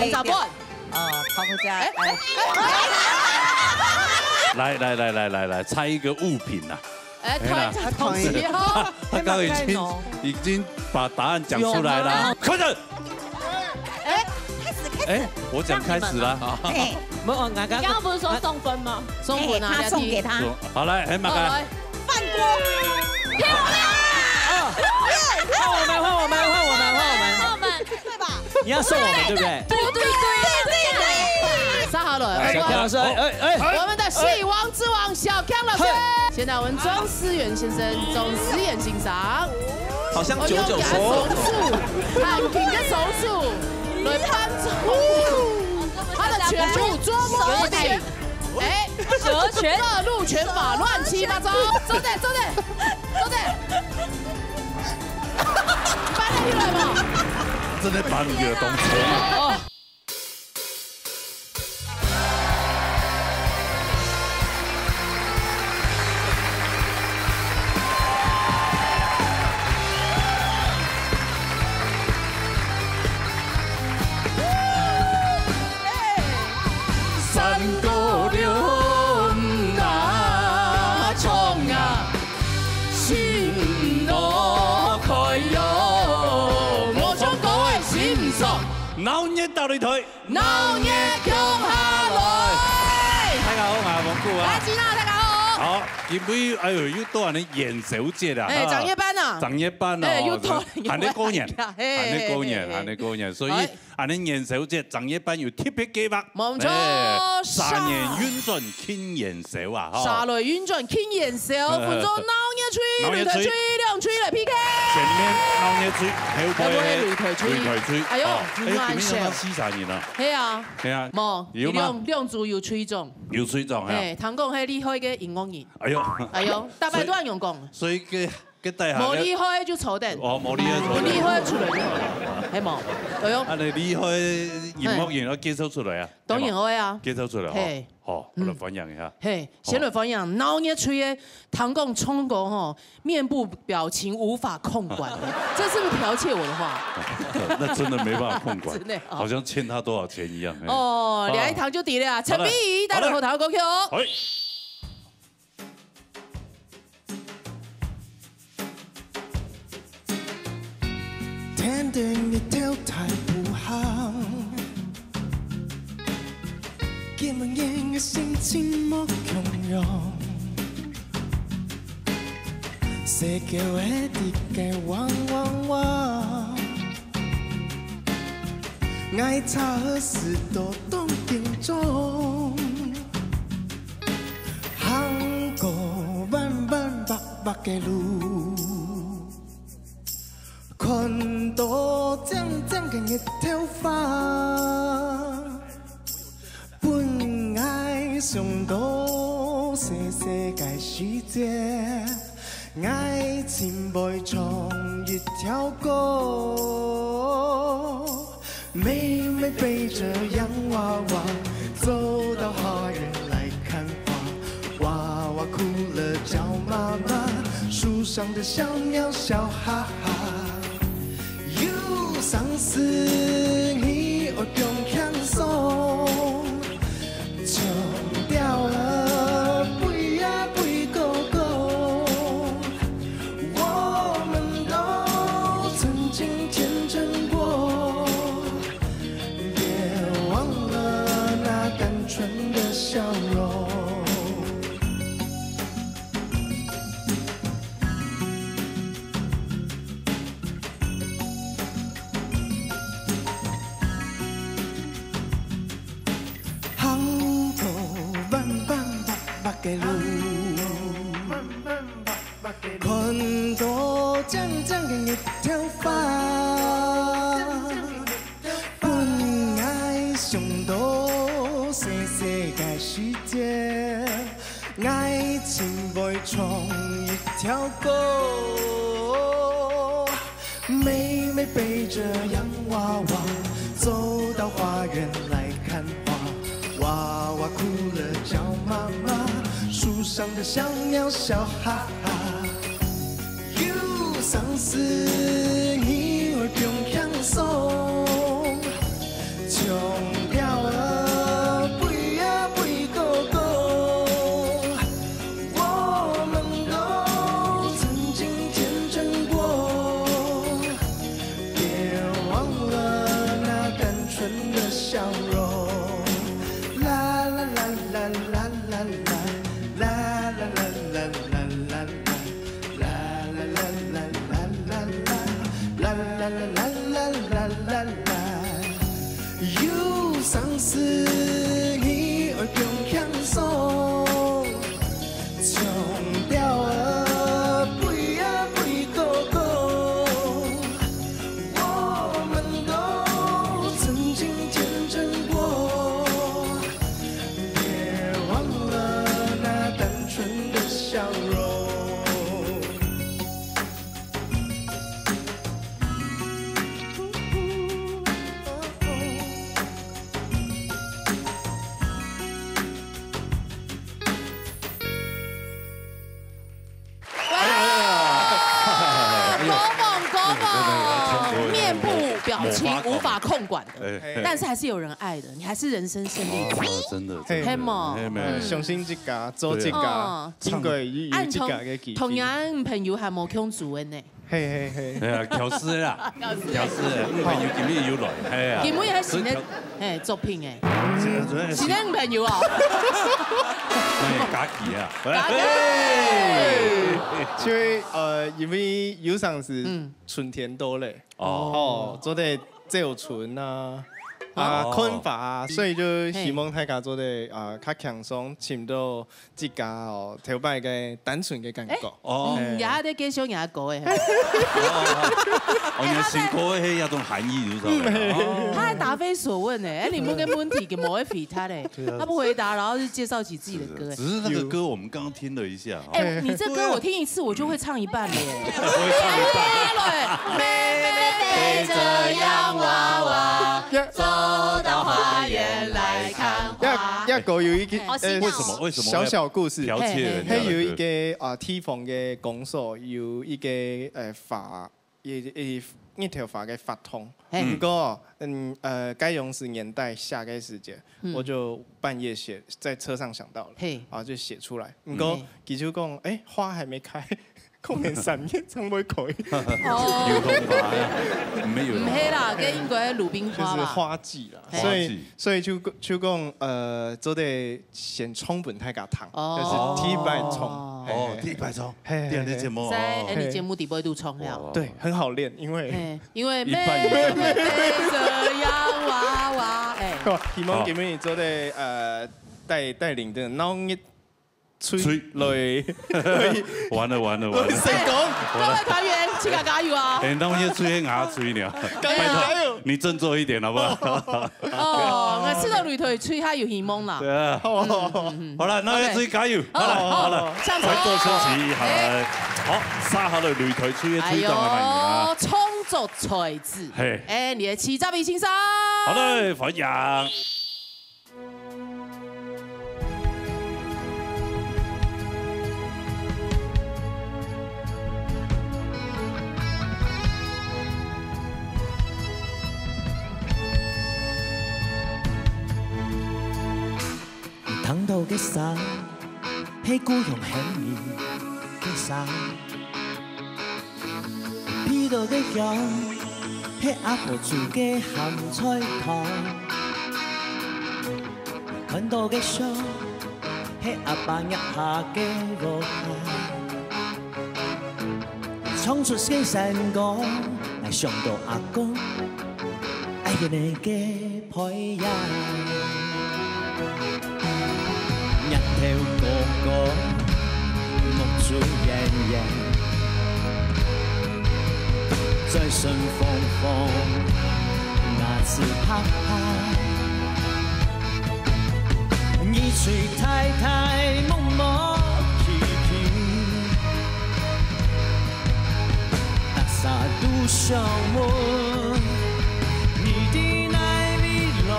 本咋本？跑回家。来，猜一个物品呐。他同意哦。他刚刚已经把答案讲出来了，快点！开始，我讲开始了。刚刚不是说送分吗？送分啊，他送给他。好来，很马干。饭锅。漂亮！换我们，对吧？你要送我们，对不对？对。沙好了，小康老师，我们的戏王之王小康老师，现在我们庄思源先生，总思源欣赏。好像99手术，喊平的手术，轮班中，他的全部捉摸点，蛇拳、各路拳法乱七八糟，走的，搬得起来吗？真的把你的东西。老热倒你腿，老热強下來。大家好，我係王姑啊。來，吉娜，大家好。好，今尾又到人哋演小姐啦。長夜班啊。長夜班啊。又到喊你過年，喊你過年，所以喊你演小姐長夜班有特別計劃。冇錯。沙年運轉傾演小啊。沙雷運轉傾演小，分鐘老熱吹，擂台吹，兩吹嚟 PK。前面老熱吹，後背擂台吹。哎呦，點解四十年啦？係啊。係啊。冇，兩組有吹中。有吹中啊。唐講係厲害嘅熒光人。哎呦，大概都係用講。所以嘅大下。冇厲害就錯定。哦，冇厲害。冇厲害出嚟係冇。哎呦。啊，你厲害熒光人，我介紹出嚟啊。當然可以啊。介紹出嚟。係。好，我來分享一下。嘿，先來分享，老熱吹嘅唐貢衝講吼，面部表情無法控管，這是不是剽竊我的話？那真的沒辦法控管，真的，好像欠他多少錢一樣。哦，兩一堂就抵了，陳碧儀帶來後頭歌曲哦。天定一條太不好。見聞人嘅心情莫強容，世界的地界汪汪汪，愛茶何時都當定中，行過彎彎白白嘅路，看到正正嘅一條花。上到世界世界，愛情背從一條歌，妹妹背着洋娃娃走到花園來看花，娃娃哭了叫媽媽，樹上的小鳥笑哈哈，有相思你我共享受。掉了背呀背勾勾，我們都曾經天真過，別忘了那單純的笑容。看到正正嘅一條花，本愛上到世界世界，愛情背從一條歌，妹妹背着洋娃娃走到花園來看花，娃娃哭了叫媽媽。樹上的小鳥笑哈哈，有相思你會共享受，從你而共享受，从钓儿飞啊飞高高，我们都曾经天真过，别忘了那单纯的笑容。面部表情无法控管的，但是还是有人爱的，你还是人生胜利组。真的，黑嘛，相信这家，做这家，经过有这家嘅记忆。同样朋友係冇強做嘅呢。嘿嘿嘿，係啊，喬斯啦，喬斯啊，朋友今日要來，係啊。今日係新嘅誒作品誒，新嘅朋友啊。假期啊，因為因為有上是春天到嘞，哦，做得照春啊，困法啊，所以就希望大家做得較輕鬆，尋到自家哦頭擺嘅單純嘅感覺。哦，也啲繼續也講嘅。我有辛苦嘅有種含義，知道嗎？他還答非所問誒，你問個問題，給冇回他嘞，他不回答，然後就介紹起自己的歌。只是那個歌我們剛剛聽了一下。哎，你這歌我聽一次我就會唱一半了耶。我會唱一半。妹妹背着洋娃娃，走到花園來看花。一個有一個為什麼小小故事，剽竊人家的歌？係有一個地方嘅公所有一個法，一條法嘅法通。不過該用是年代下個時間，我就半夜寫，在車上想到了，然後就寫出來。不過佢就講，哎，花還沒開。可能3月才會開。油桐花呀，唔係油桐。唔係啦，跟英國嘅魯冰花就是花季啦，所以就講做得先沖本太家糖，就是提白沖。哦，提白沖。電視節目。在電視節目底部都沖了。對，很好練，因為妹妹背着洋娃娃，希望今日做得帶領的腦熱。吹雷，完了！成功！各位團員，請加油啊！哎，那我先吹牙吹了，加油！你振作一點好不好？哦，我知道擂台吹下有希望啦。對啊，好了，那我吹加油！好了，再做休息，好，沙下嚟擂台吹嘅吹檔嘅朋友啊！創作才智，哎，你的氣質俾先生。好嘞，歡迎。等到嘅衫，係孤勇輕面嘅衫；披到嘅樣，係阿婆煮嘅鹹菜湯；看到嘅相，係阿爸壓下嘅肉塊；衝出嘅山崗，係上到阿公，愛嘅你嘅配呀。日頭個個木柱人人，在順風風牙齒拍拍，一吹太太摸摸起起，大沙都上門，你的愛未來。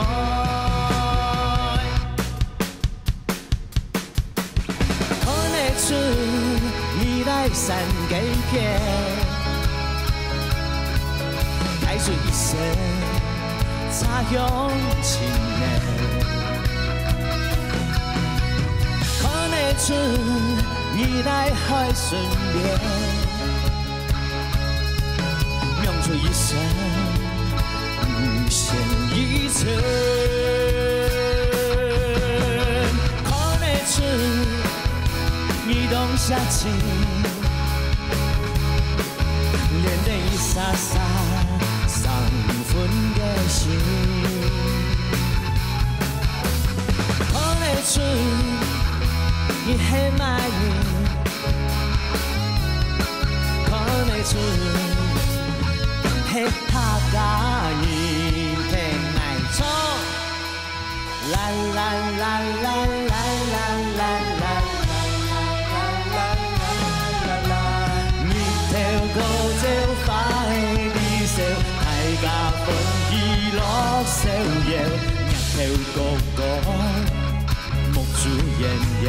你來山給片，帶着一身茶香情人，看得出你來海順便，描出一身無限一程，看得出。你懂下情，連淚灑灑三分嘅心，出你黑埋看得出黑他家人听爱唱啦啦啦啦啦啦啦啦日頭高照花的微笑大家歡喜樂逍遙日頭高高木珠炎炎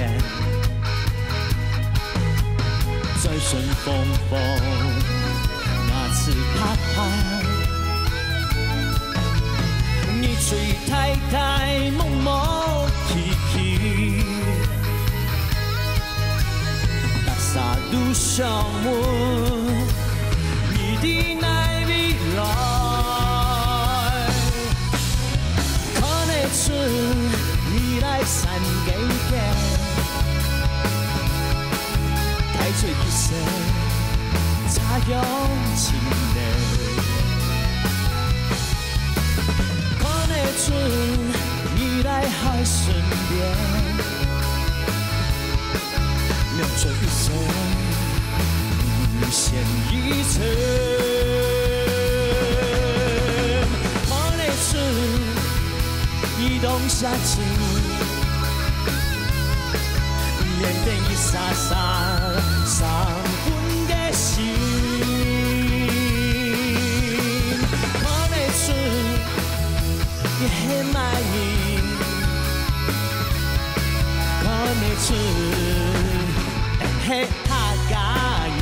再順風風那次拍拍你吹太太蒙蒙起起大沙路上門你的那未來看得出你來山給嘅帶着一生插用情人出你來海身邊，描出一生無限一程。看得出你懂下情，面對一剎剎傷痕的心。看得出。你黑埋你，看得出黑他家人，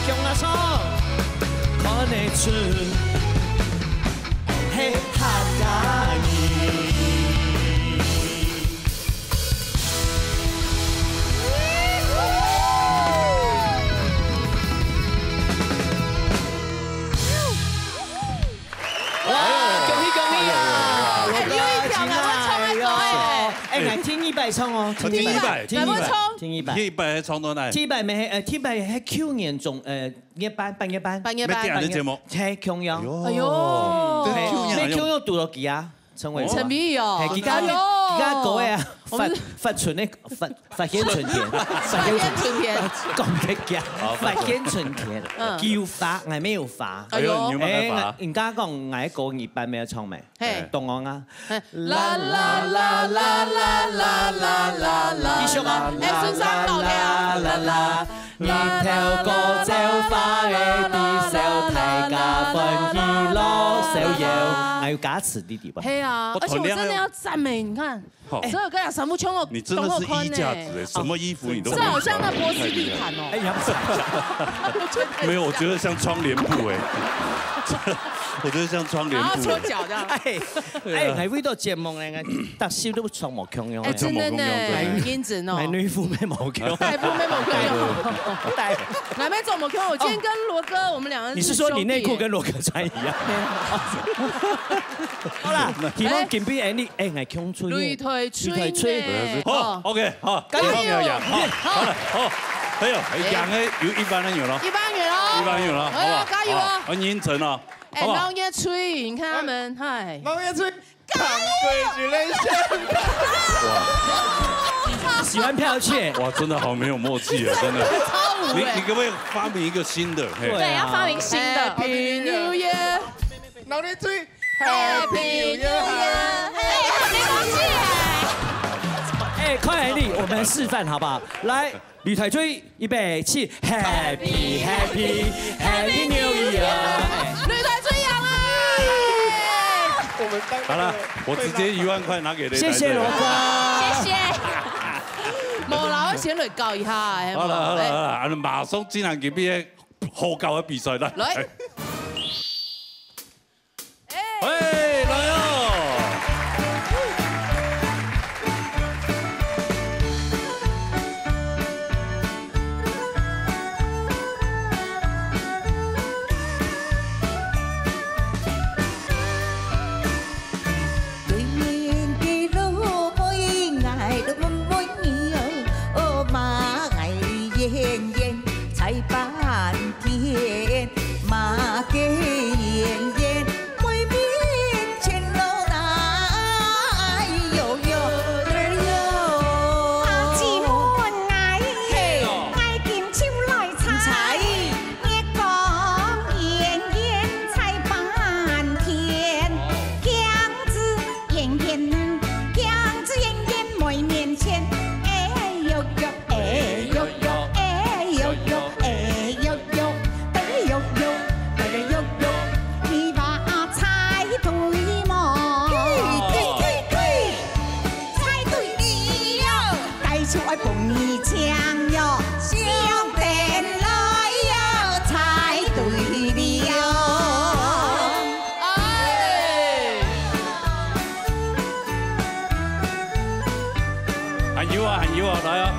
向我唱，看得出黑他家人。天一百唱哦，天一百，天一百，天一百，天一百唱到哪？天一百咪天一百係去年中一班半夜班，半夜班，咩節目？係強陽，哎呦，咩強陽讀到幾啊？陳偉，陳美哦，而家講嘅啊，發春咧，發現春天，發現春天，講嘅嘅，發現春天，叫發係咩叫發？哎呦，你有冇發？人家講係個二班咩唱名？東岸啊，啦啦啦啦啦啦啦啦啦，繼續啊，孫生講嘅啊，啦啦，日頭高照花嘅啲小大家歡喜樂逍遙，還要加詞啲啲吧？係啊，而且我真的要讚美，你看，所有歌謠神父唱我，你真的是衣架子哎，什麼衣服你都這好像那波斯地毯哦。哎呀，沒有，我覺得像窗簾布哎，我覺得像窗簾布。搓腳這樣。係為到節目咧，特首都唱冇強樣。真的呢，英子呢？係女婦咩冇強？大夫咩冇強？哪邊做冇強？我今天跟羅哥，我們兩個人。你是說你內褲跟羅哥穿一樣？好啦，希望今邊你係強吹。女腿吹。好 ，OK， 好，加油！好，還有養的有100人有了，100元哦，100元了，好不好？加油啊！很認真哦，哎，老葉吹，你看他們，嗨，老葉吹，Congratulations！哇，喜歡剽竊，哇，真的好沒有默契啊，真的。你可不可以發明一個新的？對，要發明新的。 Happy New Year， 老葉吹 ，Happy New Year， 哎，沒東西哎，快點，我們示範好不好？來，女台吹，預備起 ，Happy Happy Happy New Year！ 女台吹陽啊！好了，我直接1萬塊拿給你。謝謝羅哥，謝謝。冇啦，我先嚟教一下。好了，我們馬上進行今邊好高的比賽來。來。喂，來喲！手爱捧你枪哟，兄弟来哟，才对了。喊油啊，喊油啊，来啊！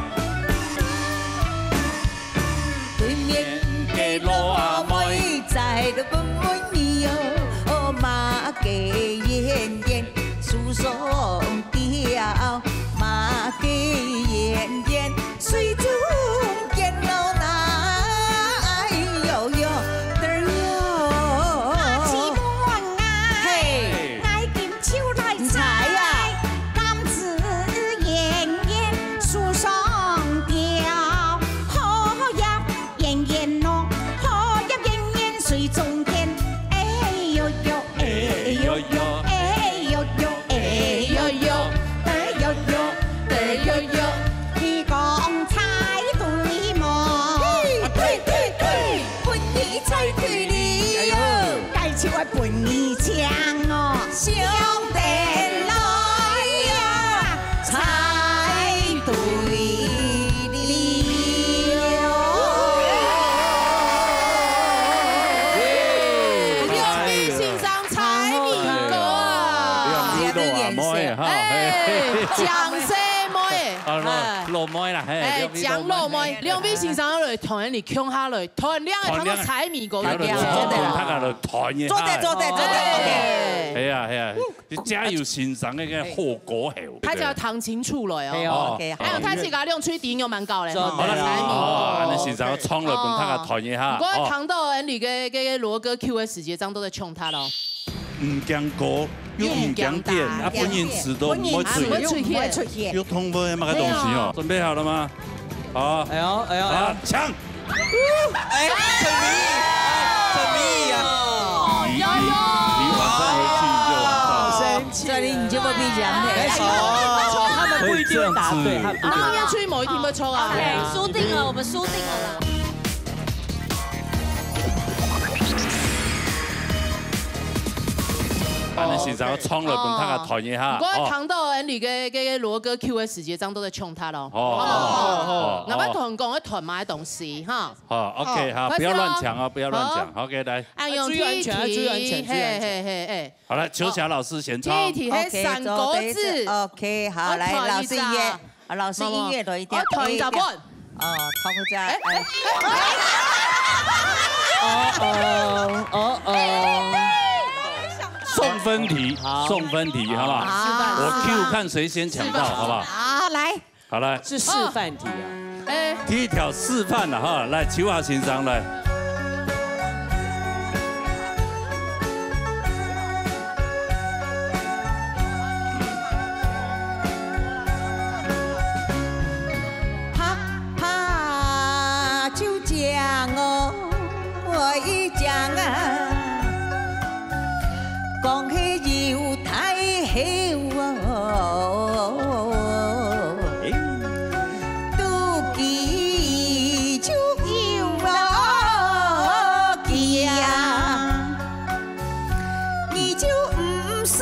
对面嘅路阿妹在了问问你哟，哦马给燕燕诉讼调，马给燕燕水中见到那哟哟得哟。阿姊妹啊，嘿，爱金手来采啊，甘子燕燕诉讼调，好呀燕燕咯，好呀燕燕水中见，哎呦呦，哎呦呦，哎呦呦，哎呦呦，哎呦呦，哎呦呦，你讲猜对么？对对对，本你猜对了，介绍我本你枪哦，兄弟来呀，猜对了。六必欣赏猜谜歌啊！掌声妹，落妹啦，蒋落妹，两位欣赏落团里抢下来，团两个他们猜谜歌，他个团嘅，坐定。係啊，你加油欣賞嗰個後果後。他叫唐青出來哦，還有他自家兩吹點又蠻高咧，好啦，你欣賞創了本他個團嘢哈。不過唐到人哋嘅羅哥 Q 嘅時節，張都在衝他咯。唔驚歌，又唔驚電，啊本人詞都唔會出現，又通過乜嘅東西哦？準備好了嗎？好，好，搶！哎，陳咪啊！你晚上回去就晚上。生氣，所以你就不必講哦，他們不一定答對，當然出去某一天會抽啊。輸定了，我們輸定了啦。反正欣賞創了本他個團嘢哈。不過唐到人哋嘅羅哥 Q 嘅時節，張都在衝他咯。那麼同講嘅團買東西哈。好 ，OK 哈，不要亂搶啊，不要亂搶。OK，來。注意安全，注意安全，嘿。好了，秋霞老師先唱。第一題係三個字。 OK， 好，來老師音樂，老師音樂多一點。團集本。哦，頭回家。送分題，送分題，好不好？我 Q 看誰先搶到，好不好？好，來。好來。是示範題啊。第一條示範了哈，來秋華欣賞來。就講哦，我一講啊。講起要睇戲喎，都記就要我記啊，你就唔是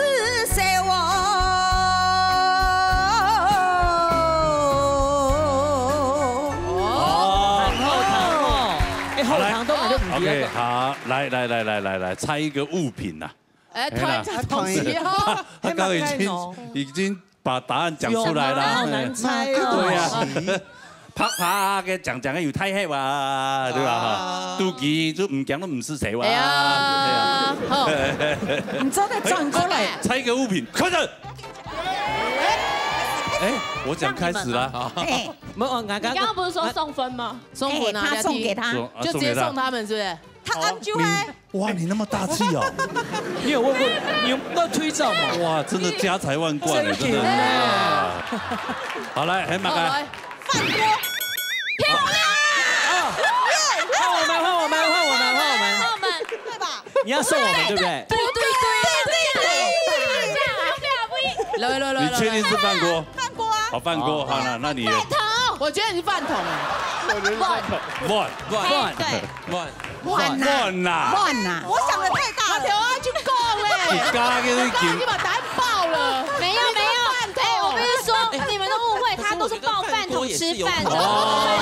寫我。後堂都我就唔記得。 OK， 好，來，猜一個物品呐。 團同時哦，他剛剛已經把答案講出來了，好難猜哦。對呀，拍下嘅講嘅要睇戲哇，對吧？都記就唔講都唔是誰哇。係啊，好，你真的轉過來，猜一個物品，開始。哎，我講開始了。沒有，你剛剛不是說送分嗎？送分啊，他送給他，就直接送他們，是不是？ 他按住哎！哇，你那麼大氣哦！你有問過，你有要推照嗎？哇，真的家財萬貫哎，真的。好來，很馬開。飯鍋，漂亮！換我們，對吧？你要送我們，對不對？對，來，你確定是飯鍋？飯鍋啊！好，飯鍋，好了，那你。飯桶，我覺得你是飯桶啊。萬呐！我想的太大了。我去講嘞，你剛剛你把答案爆了。沒有，我不是說你們都誤會，他都是爆飯桶，吃饭不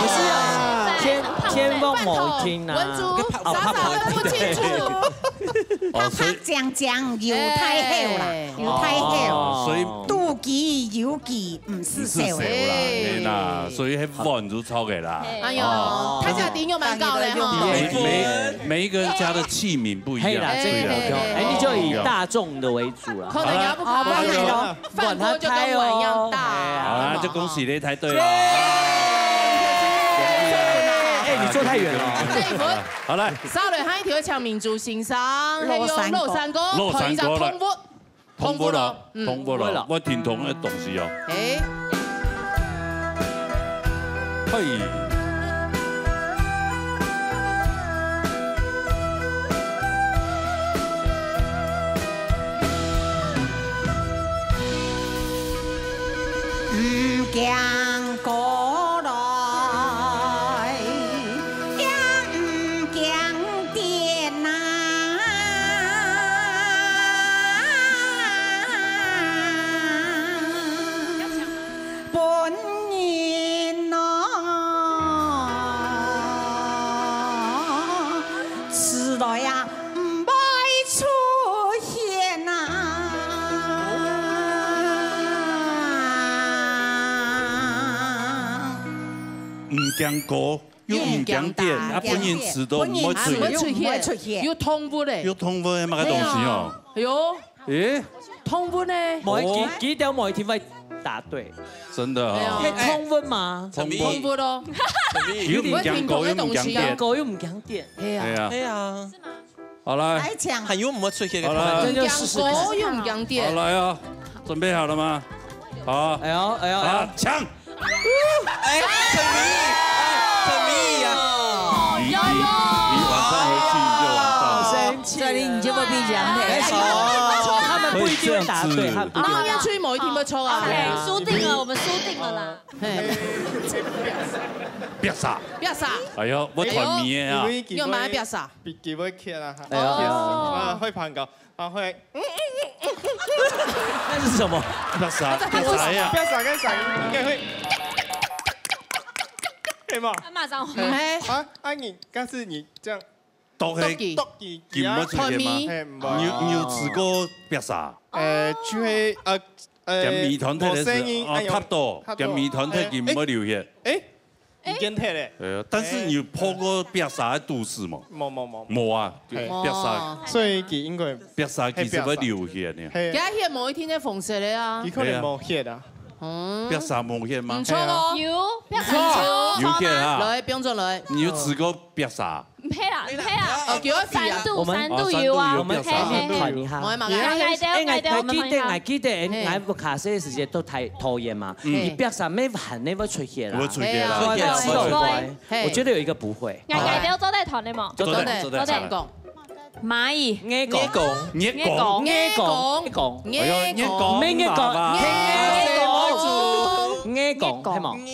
是啊，天凤某厅啊，文竹傻傻分不清楚。他讲油太厚啦，油太厚，所以肚脐油脐唔是少啦，所以迄碗就超给啦。哎呦，他家底又蛮高的哈。每一个人家的器皿不一样，这个哎，你就以大众的为主了。可能要不考不来咯，饭锅就跟碗一样大。好啦，就恭喜你猜对了。哎，你坐太远了。这一分，好来，稍微喊一条抢民族欣赏，还有肉山歌，同一只通过了，通过了，我听同的东西哦。哎，嘿。讲过来，也唔讲点呐。本人呐，迟来呀，唔爱出现呐。唔讲歌，又唔讲电，啊，本人词都唔会出现，有通不嘞？有通不的嘛个东西哦。哎呦，诶，通不呢？几条每天会答对，真的啊。通分吗？通不咯？又唔讲歌，又唔讲电，歌又唔讲电，系啊，係啊。好来，来讲，係要唔會出現嘅。好啦，讲歌又唔讲电。好来啊，准备好了吗？好，哎呦哎呦，好，抢！哎，陈明呀！你晚上回去就完蛋。这里你就不必讲了。他们不一定会答对，他们然后应该出去某一天会抽啊。输定了，我们输定了啦。别傻，不要傻。哎呦，我团迷啊！你有买不要傻。別記會揭啊！哎呦，啊，會盤狗，啊會，那是什麼？别傻，别傻呀！不要閃跟閃，應該會，可以嗎？馬上回。啊，你，但是你這樣都係篤耳見唔出嘅嗎？你有試過別傻？就係鹹米團體嘅時候，哦，差不多，鹹米團體見唔會流血。已經踢咧。但是你有破過別傻嘅都市冇？冇啊，別傻。所以佢應該別傻其實會流血呢。而家血某一天在縫食你啊。佢可能冇血啊。別傻冇血嗎？唔錯咯，有，不要有血啊！來，不用做來。你有試過別傻？唔配啦，唔配啦。哦，叫我比啊。三度有啊，我們團你哈。我嘛。我記得，我個卡西嘅時間都太討厭嘛。你別傻沒喊那個出血啦。我出血啦。我覺得有一個不會。我做在團你冇。做得講。螞蟻。野講。nghe講係冇？螞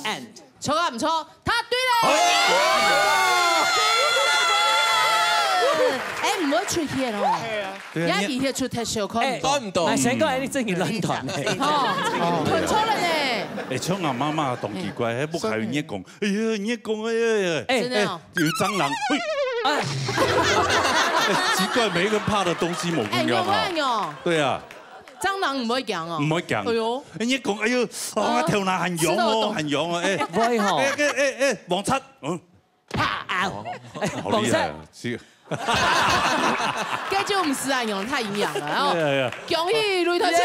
蟻，錯啊唔錯，他對啦。唔會出現哦。而家而家出特效可唔多唔到。係成個係啲正義論壇嚟。佢錯啦呢。像我媽媽咁奇怪，喺屋企野講，哎呀野講哎呀，有蟑螂。奇怪，每個人怕的東西冇一樣啊。對啊。蟑螂唔會講哦。唔會講。哎呦，你講哎呦，我條牙很癢哦，很癢哦，誒。會嗬。誒，王七，啪！好厲害啊！這就唔是啊，用太營養了。然後，恭喜雷頭青！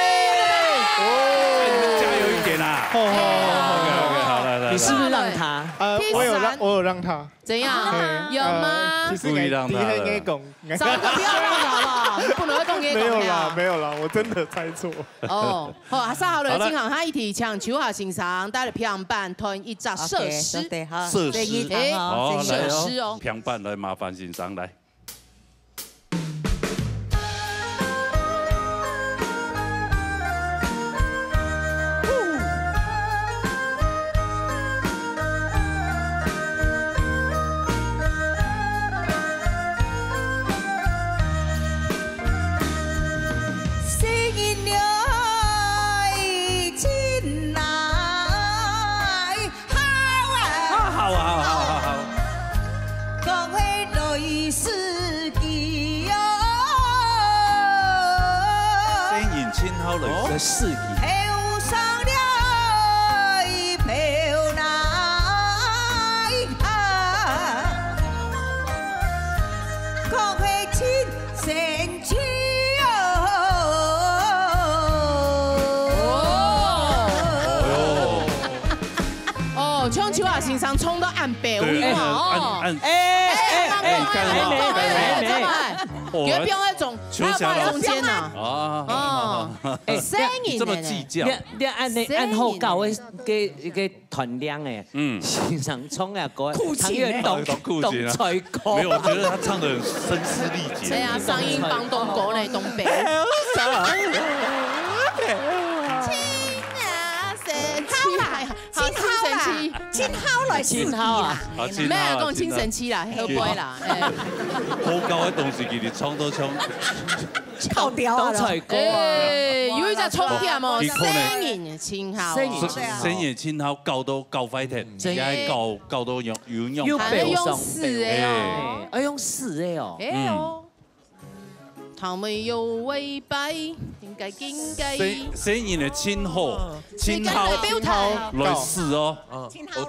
加油一點啦！好，來，你是不是讓他？我有讓他。怎樣？有嗎？故意讓他。早就不要讓他了，不能講給講。沒有啦，我真的猜錯。哦，好，三號來進行下一題，搶球下欣賞，帶來平板團一隻設施。設施，好，設施哦。平板來麻煩欣賞來。好来四季。飘上了飘来啊，可会亲身去哦，唱秋啊，身上冲到暗白有嘛？按你要标那种，还要放在中间呐。哦，声音这么计较，你按后教的个团量诶，身上冲啊歌，唱越动吹歌。没有，我觉得他唱的很声嘶力竭。对啊，上音帮东国呢，东北。青蒿来青蒿啊，没有讲青神期啦，好不会啦。好高的东西，给你冲都冲，靠掉啊！有一只冲点哦，声音青蒿，声音青蒿高到高快天，也高到用四哦，要用四的哦。哎呦，他们有尾巴，应该。声音的青蒿，青蒿来四哦，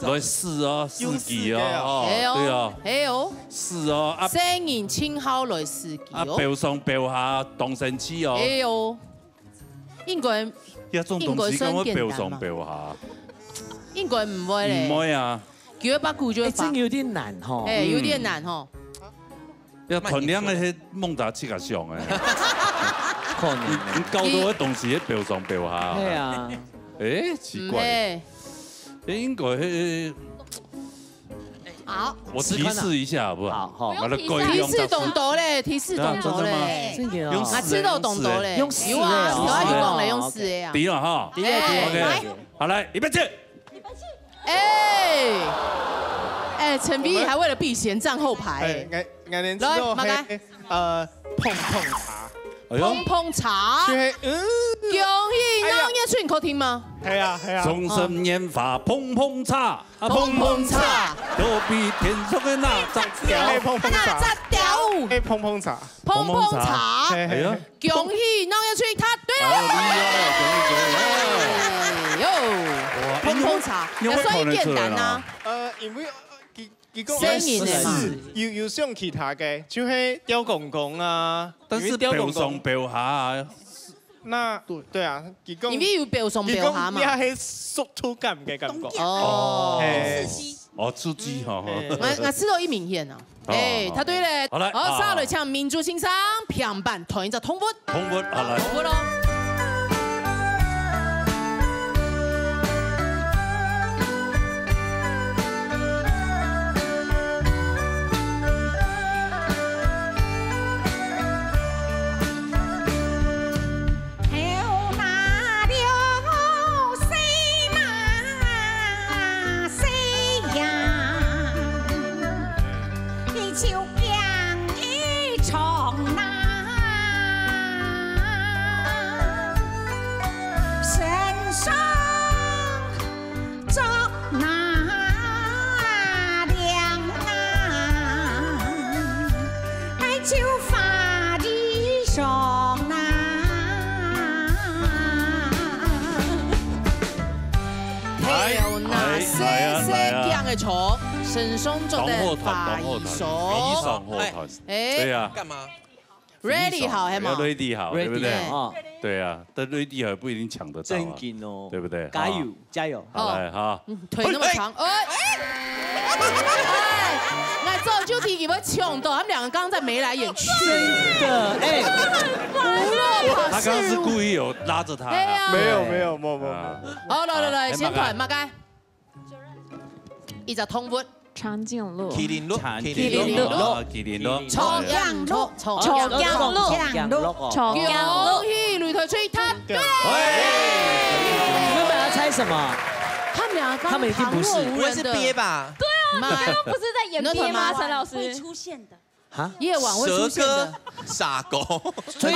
来四哦，四季哦，对哦，哎呦，是哦，啊，声音青蒿来四季啊，标上标下动身期哦，哎呦，应该一種東西咁樣標上標下，應該唔會咧，唔會啊，叫一把鼓就會發，真有點難吼，誒有點難吼。要團量嘅迄蒙達七個上嘅，可能你搞到嘅東西喺標上標下，係啊，誒奇怪，應該好，我提示一下好不好？好，提示懂得嘞，提示懂得嘞，用啊，知道懂得嘞，用四有啊，有啊，有講嘞，用四的啊。第一了哈，OK，好來，預備起。哎，陳碧還為了避嫌站後排。我連知道係碰茶。碰碰茶，恭喜讓葉出口聽嗎？係啊係啊。終身煙花碰碰茶，碰碰茶，都比天上嘅那隻鳥。碰碰茶，那隻鳥。碰碰茶，碰碰茶，係啊。恭喜讓葉出，他對了。喲，碰碰茶，有算一簡單啊。因為聲音嘅嘛，有上其他嘅，就係吊公公啊，但是標上標下，那對啊，因為有標上標下嘛，你係縮土感嘅感覺。哦，出雞哈，我知道一明顯啊，哎，他對咧，好，下來唱民族欣賞平板同一隻通活，通活，好來，通活咯。身上做的法醫手，對啊，幹嘛 ？Ready 好係嘛 ？Ready 好，對不對？哦，對啊，但 Ready 好不一定搶得到，真勁哦，對不對？加油，加油！好來哈，腿那麼長，我早就提佢搶到，他們兩個剛剛在眉來眼去，真的，哎，他剛剛是故意有拉着他，沒有，好，來，先團馬街。一隻通活，長頸鹿，麒麟鹿，長頸鹿，恭喜擂台吹他，對，你們本來猜什麼？他們已經不是，不會是鱉吧？對啊，剛剛不是在演鱉嗎？陳老師會出現的。啊，夜晚會出現的傻狗，所以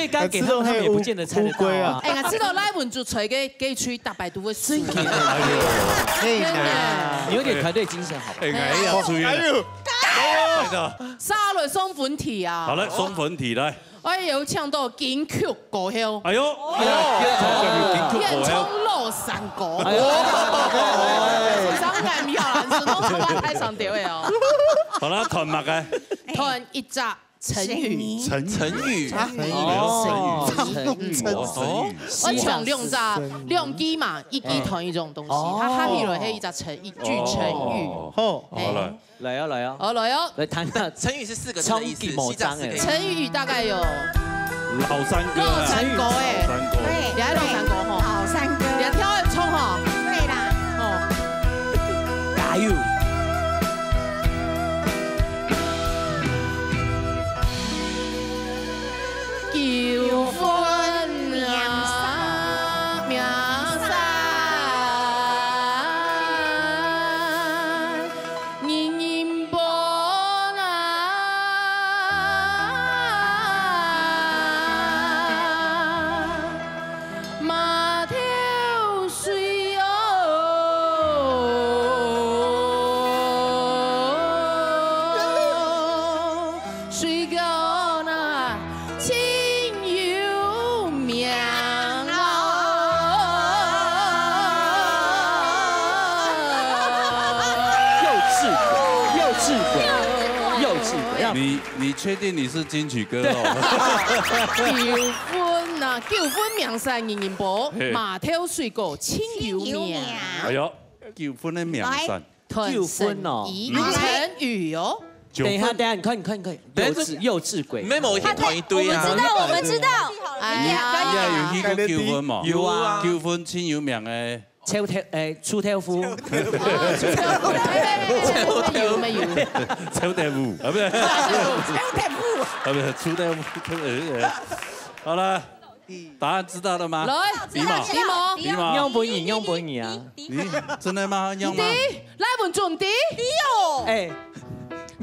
剛給他們也不見得猜得到啊。哎，我知道來文就吹給吹大百度的水。你有點團隊精神好。哎呀，吹啊！沙律送粉体啊！好来，送粉体来。我有唱到金曲歌谣。哎呦，烟囱落山歌。哎呦，上海米好难吃，都他妈太上吊了哦。好啦，团目嘅。团一集成语。成语。我唱两句嘛，一句同一种东西，它哈起来係一句成語。好，來啊來啊！好來哦，來談下成語是4個字的意思，成語大概有老山歌。老山歌誒，你喺老山歌吼？老山歌。你跳一衝吼？對啦。哦，加油！求婚名山，人人無難，馬頭水哦，水高那。你确定你是金曲歌哦？求婚呐，求婚名山人人報，馬頭水果輕有名。哎呦，求婚的名山。求婚哦，成語哦。等一下，你看，幼稚鬼。没某一天团一堆啊。我们知道。哎呀，有去過求婚嘛？有啊，求婚輕有名嘅。出頭夫，有沒有？抽地夫，係咪？係咪出地夫？好了，答案知道了嗎？來，鼻毛，用本語啊！咦，真的嗎？用嗎？來問準的。哎。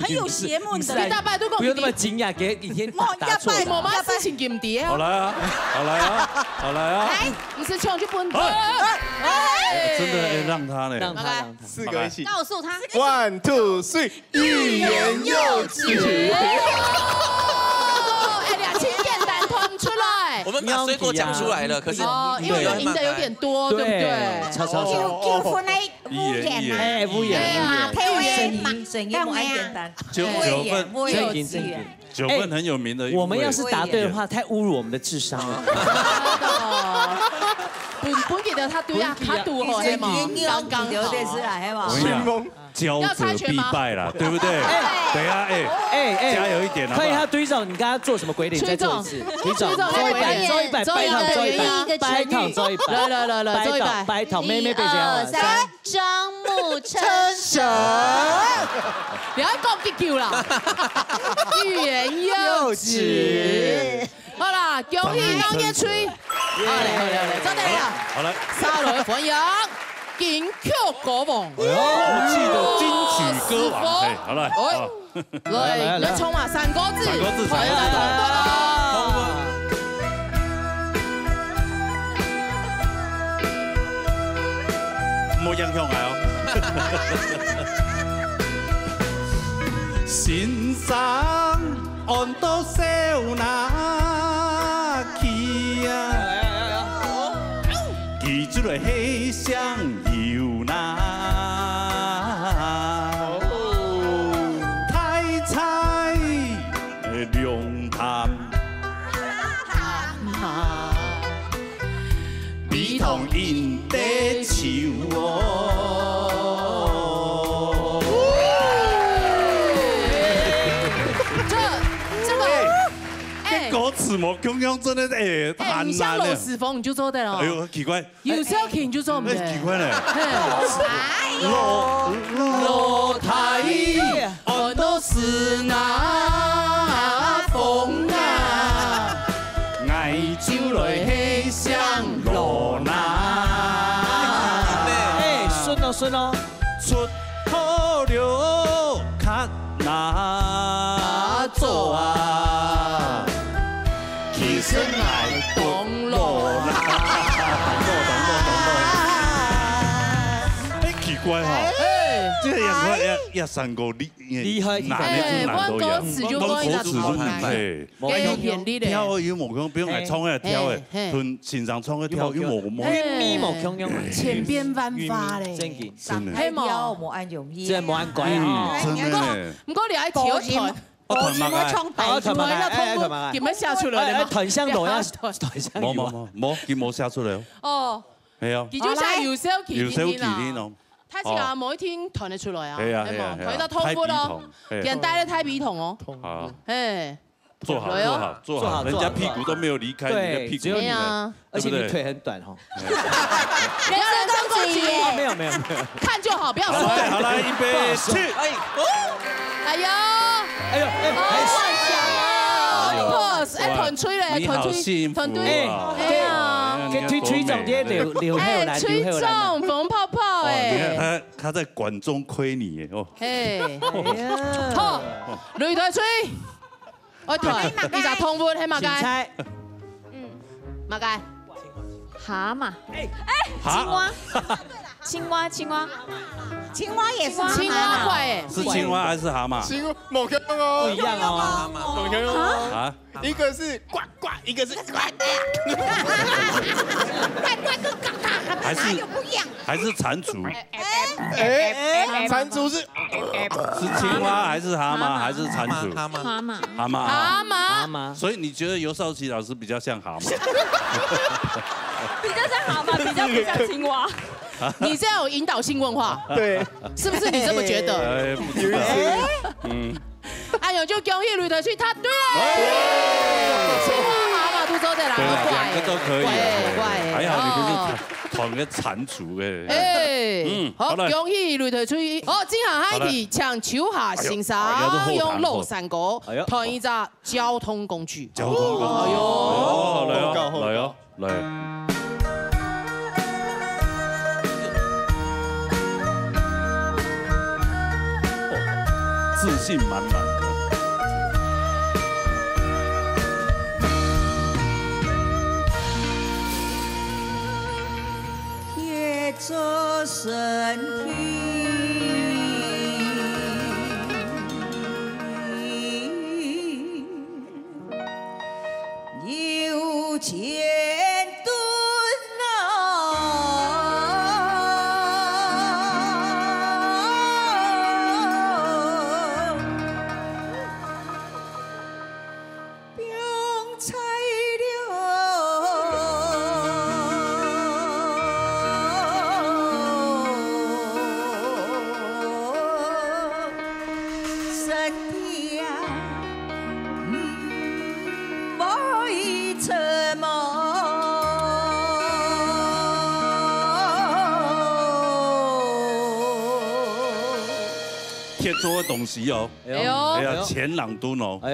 很有學問的，你大拜都講不用那麼驚訝，給以前答錯。冇乜事情咁啲啊！好來啊！來，唔是唱就不能。真的讓他呢？讓他4個一起。告訴他。1、2、3，欲言又止。哎呀，請簡單團出來。我們把水果講出來了，可是因為贏的有點多，對不對？求婚的污言啊，污言，聲音很簡單。9分很有名的。我們要是答對的話，太侮辱我們的智商了。本記得他對啊，他讀好係嘛？剛剛好。我跟你講，驕者必敗啦，對不對？對啊，加油一點啊！可以，他隊長，你剛剛做什麼鬼臉？再做一次。隊長，做一百，拜堂，做一百，來，拜堂，妹妹背這樣。張木成神，你喺講結叫啦，欲言又止。好啦，恭喜啱一吹。好嚟，真係啦。好來，沙律歡迎金曲歌王。我記得金曲歌王。好來，來，你衝啊！3個字。冇影響啊！先生按到小那去啊，記住來戲上有那，太菜涼淡，比同因地潮哦。歌詞冇共用真的太你像難了。羅時豐你就做得了。哎呦，奇怪。有時候你就做唔得。奇怪咧。羅太我都是那風啊，愛就來戲上羅那。哎，順哦。出好了看那做啊。真愛懂羅啦，懂。哎，奇怪哈，這個呀三个厉害，哪里哪都有，都口齿都嘿，跳羽毛球不用来冲来跳诶，吞欣赏冲去跳羽毛球，咪毛强强，千变万化咧，真係跳冇按容易，真係冇按鬼啊！唔過你喺跳台。 我全部衝大出來啦，通過點樣寫出嚟咧？台上來啊，台上冇，佢冇寫出嚟哦。係啊，佢就寫搖手旗天咯。他是啊，某一天彈得出來啊。係啊，彈得通過咯，人帶了太鼻筒哦。啊，哎，坐好，人家屁股都沒有離開你的屁股。對啊，而且你腿很短哈。人身攻擊，沒有，看就好，不要說。好啦，預備去。哎呦！ 哎呦，好強啊！哎，團吹咧，團隊，哎呀，給吹總啲流哎，吹總風泡泡哎，他在管中虧你哦。哎，好，擂台吹，我台，你就通活係嘛嘅？嘛嘅？蛤蟆，青蛙，青蛙也是青蛙怪哎，是青蛙還是蛤蟆？青蛙某個哦，不一樣哦，某個啊，一個是呱呱，一個是呱。還是蟾蜍？哎，蟾蜍是青蛙還是蛤蟆還是蟾蜍？蛤蟆。所以你覺得游少奇老師比較像蛤蟆？比較像蛤蟆，比較不像青蛙。你這樣有引導性問話，對，是不是你這麼覺得？有一些，哎呦，就恭喜呂德旭他對了，青蛙、蛤蟆都做對了，兩個都可以，怪，還好你不是同個蟾蜍哎，好，恭喜呂德旭，好，接下海題搶秋下欣賞用老山歌彈一隻交通工具，交通工具，哎呦，來哦，來。 自信滿滿的。貼着身體，有錢蹲貼做的東西哦，哎呀，前朗敦哦，哎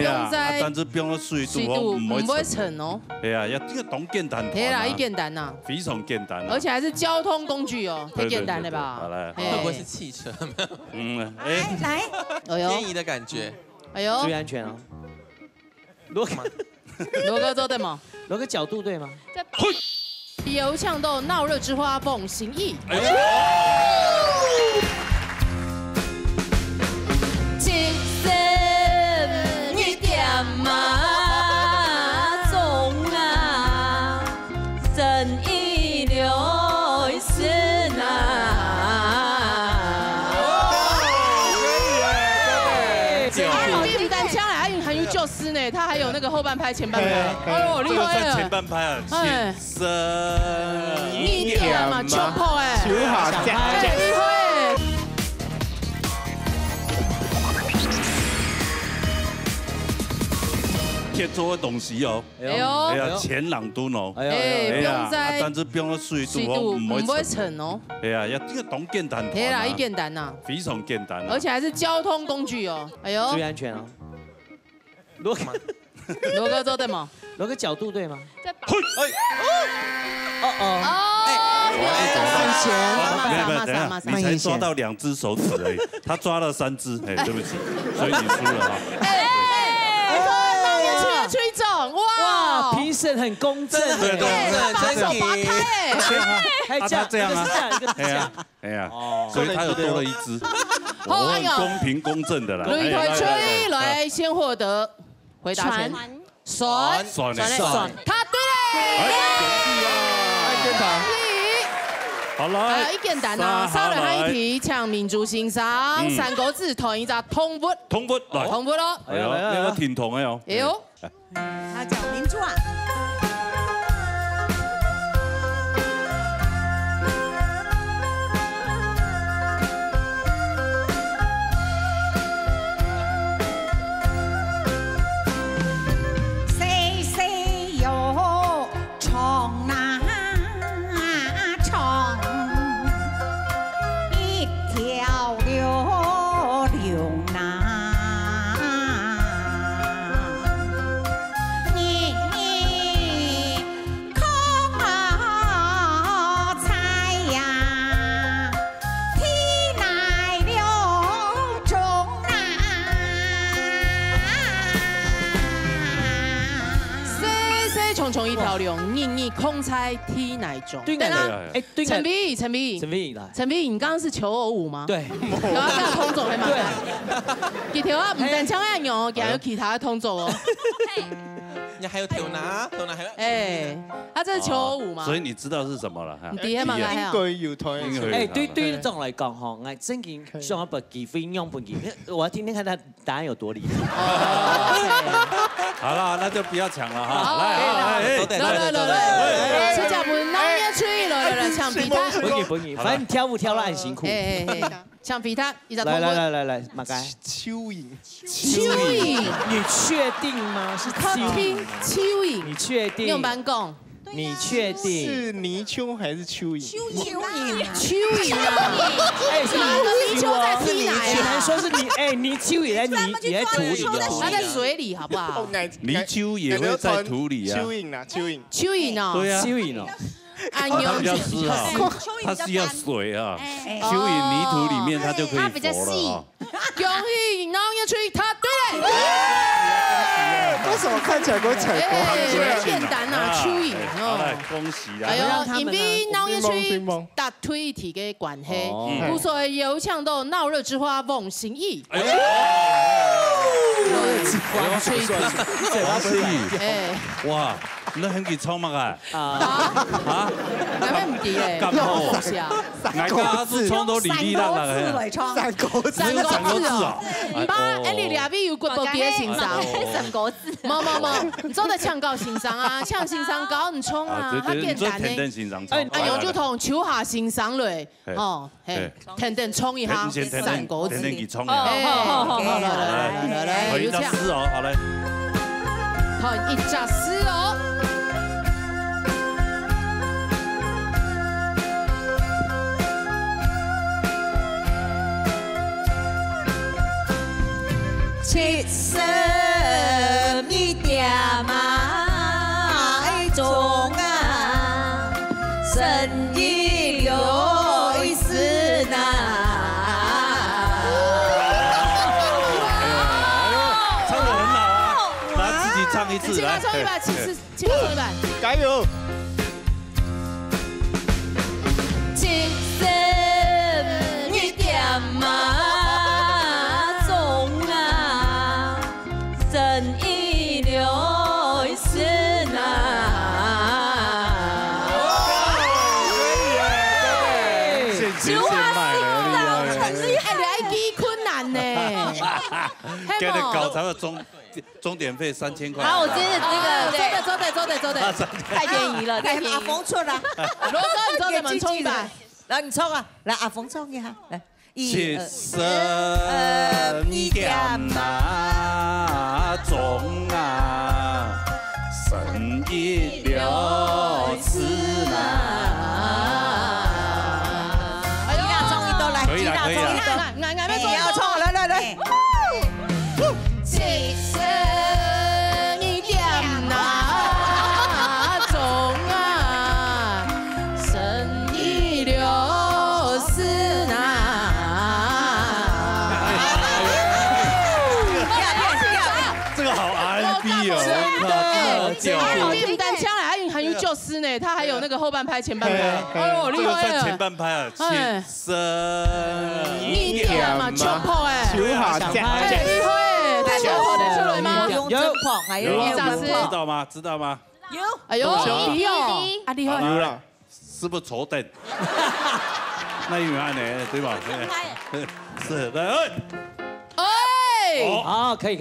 呀，但是不用水度哦，唔會沉哦，哎呀，要這個懂簡單，係啦，一簡單吶，非常簡單，而且還是交通工具哦，太簡單了吧？好來，會不會是汽車？來，便宜的感覺，哎呦，注意安全哦。羅哥做對嗎？羅個角度對嗎？油嗆豆鬧熱之花鳳行義。他還有那個後半拍、前半拍，哎呦，厲害了！前半拍啊，前身一點嘛，球拍哎，球好厲害！貼做的東西哦，哎呀，前朗敦哦，哎呀，但是不用水度哦，唔會沉哦，哎呀，要這個懂簡單，係啦，一簡單吶，非常簡單，而且還是交通工具哦，哎呦，注意安全哦。羅哥做對嗎？羅個角度對嗎？你才抓到2隻手指而已，他抓了3隻，哎，對不起，所以你輸了啊。吹總，哇，評審很公正，對，把手拔開，還這樣啊，一個是這樣，哎呀，所以他有多了1隻。我很公平公正的啦。雷团吹来先获得回答权。算，他对嘞。好了，还有一简单啊，稍微还一题，抢民族欣赏三个字同一个通物，来，通物咯。哎呦，那个挺同的哦。哎呦，他叫民族啊。一条龙，你空猜踢哪种？对啊，哎，陈碧，你刚刚是求偶舞吗？对，有要这样通走的吗？对，其条啊，唔单枪按钮，还有其他的通走哦。你还有头拿还有。哎，他这是求偶舞吗？所以你知道是什么了？第一嘛，應該要推。哎，對呢種嚟講，嗬，我真見上一筆幾分樣本幾，我聽聽看他答案有多厲害。好了，那就不要搶了哈。來，是叫本哪一吹來搶比他。本意，反正跳舞跳得很辛苦。搶比他，來，馬該。蚯蚓，你確定嗎？是蚯蚓，你確定？你有班講。你確定是泥鳅還是蚯蚓？蚯蚓啊！哎，是哪个泥鳅在踢哪呀？只能說是你，哎，泥鳅也在土裡哦，它在水里，好不好？泥鳅也會在土裡啊。蚯蚓啊，蚯蚓哦。對啊，蚯蚓哦。它比較濕哈，它需要水啊。蚯蚓泥土裡面它就可以活了啊。恭喜น้อง要去，他對了。為什麼看起來跟我踩過？很簡單啊，蚯蚓哦。恭喜啦！哎呦，因為น้อง要去答對題嘅關係，無所謂有搶到鬧熱之花翁心意。哎呦，王吹題，王心怡，哎，哇！你很幾聰明啊！啊？咁樣唔記咧，咁好笑。大家都創到哩哩啦啦嘅。三個字啊！唔把誒你兩邊有骨骼嘅欣賞，三個字。冇，你做得搶高欣賞啊，搶欣賞高唔衝啊，他簡單咧。哎呦，就同手下欣賞嘞，哦，嘿，等等衝一下，三個字。好，來，有請。好嘞。好，一扎絲哦。七十一點愛中啊，生意有意思呐。唱得很好啊，來自己唱一次來。請他唱一版，加油！七十一點嘛。给你搞才有钟點費3000塊。好，我今日走的，太便宜了，太便宜。阿峰出啦，羅哥，你做點衝一百？來，你衝啊！來，阿峰衝一下，來。72點那鐘啊，生意了是啦。幾大鐘一到來，幾大鐘一到，嗌咩鐘？要衝，來。韩语就是呢，他还有那个后半拍、前半拍，哦，厉害了。前半拍啊，前身一点嘛，球跑哎，球下厉害，他球跑得出来吗？有真跑，还有知道吗？知道吗？有，哎呦，厉害，啊厉害，有了，是不是坐等？那一样呢，对吧？是的，哎，好，可以。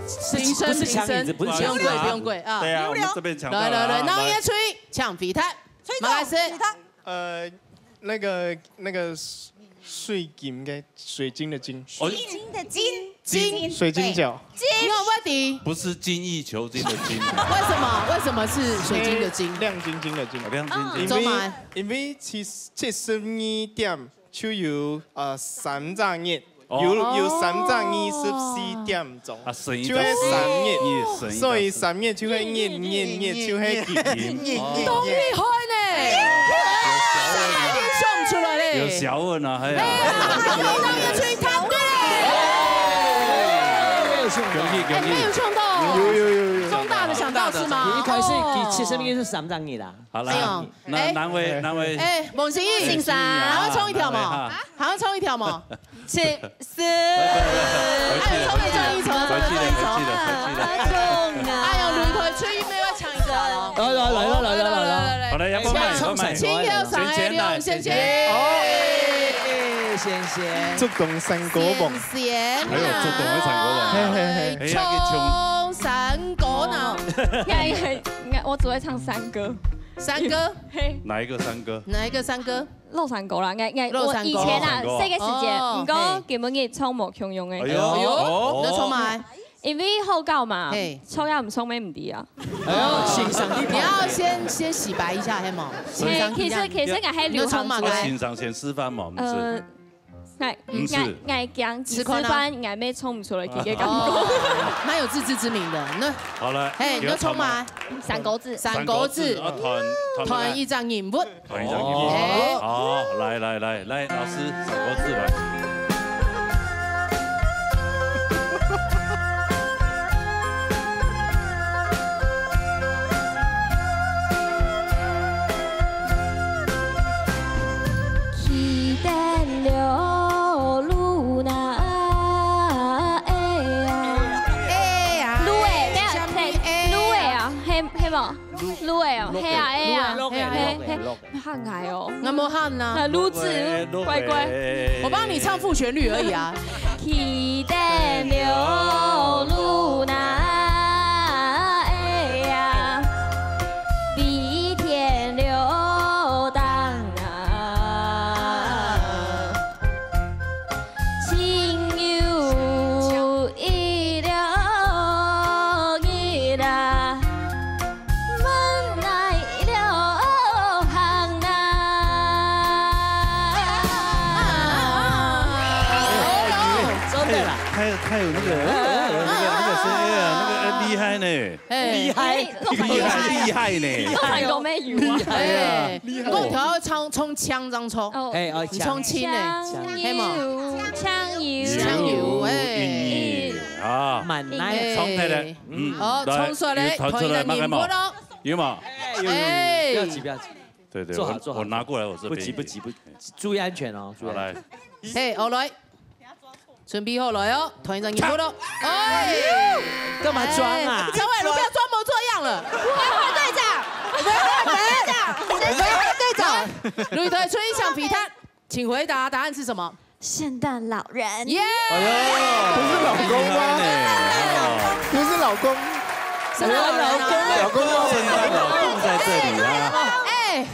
新生，不是抢椅子，不是抢椅子，不用跪啊。对啊，我们这边抢到了。来，那也吹抢皮蛋，马开始。那个水晶的水晶的晶，金水晶饺，你有问题？不是精益求精的精。为什么是水晶的晶？亮晶晶的晶，亮晶晶。因为72點就有3隻熱。有3隻24點鐘，就係3熱，所以3熱就係熱，就係熱。都厲害呢，3點算唔出來咧。有小問啊，係啊。當然去答對。沒有衝到。有。中大的想到是嗎？一開始其實應該是3張熱啦。好啦，那哪位？哎，孟欣怡，還要衝一條嘛？還要衝一條嘛？是，哎，衝沒衝一籌？回去了。哎呦，擂台吹咩要搶一個？來，好的，陽光麥，請要上來了，先。觸動山果王，還有觸動嘅山果王，衝山果呢？我只會唱山歌。山歌？哪一個山歌？哪一個山歌？漏山歌啦，我以前啊，細個時節，唔過基本嘅唱無強用嘅。哎呦，你唱埋。因為好教嘛，唱也唔唱咩唔啲啊。欣賞你要先洗白一下，係冇？其實我係流行我欣賞先示範嘛，唔是。我講示範，我咩唱唔出來嘅感覺。蠻有自知之明的。那好了，哎，你要唱埋三個字。團一張人物。團一張人物。好，來，老師三個字來。滷誒哦，係啊係啊，喊嗌哦，我冇喊啊，滷字乖乖，我幫你唱副旋律而已啊。起得了滷那哎呀，比天流蕩啊，情有意了意啦。他有那個誰啊，那個厲害呢，厲害呢，唱過咩語啊？哎，我條唱衝槍張衝，你衝親呢？係嘛？槍油，哎，啊，蠻耐，衝起來，好，衝出來，團一張人物咯，有嗎？不要急，對，坐好，我拿過來我這邊，不急，注意安全哦，好來，嘿，好來。準備好來哦，團一張人物咯。哎，幹嘛裝啊？陳偉如不要裝模作樣了。換隊長，隊長，擂台吹一響皮蛋，請回答，答案是什麼？聖誕老人。耶！不是老公嗎？不是老公，什麼老公？老公在這裡啊！哎，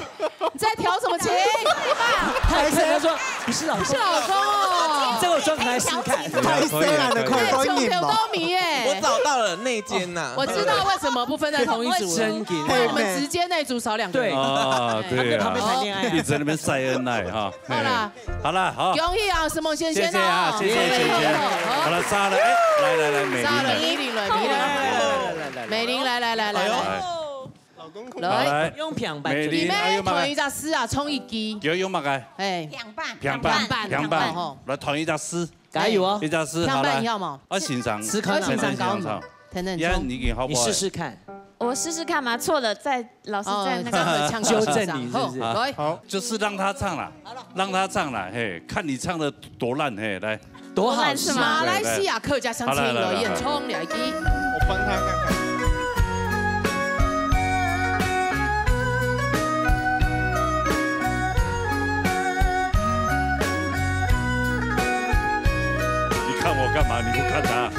你在調什麼情？他說不是老公，是老公哦。這個狀態試看，太深了的口風音嘛。我找到了內間吶，我知道為什麼不分在同一組了，因為我們直接那組少2個。對啊，對啊，旁邊談戀愛，一直在那邊曬恩愛哈。好了，好，恭喜啊，石夢先生哦，謝謝。好了，殺了，哎，來，美玲美玲來。老公苦。來，用平板。你們同一隻詩啊，衝一支。有乜嘅？哎，平板，來同一隻詩。加油哦！一隻詩，好啦。我欣賞，欣賞高嘛？你試試看。我我试试看嘛，错了再老师在那个纠正你，是不是？好，就是让他唱了，让他唱了，嘿，看你唱的多烂，嘿，来，多好是吗？马来西亚客家乡亲的演唱来记，我帮他看看。你看我干嘛？你不看他？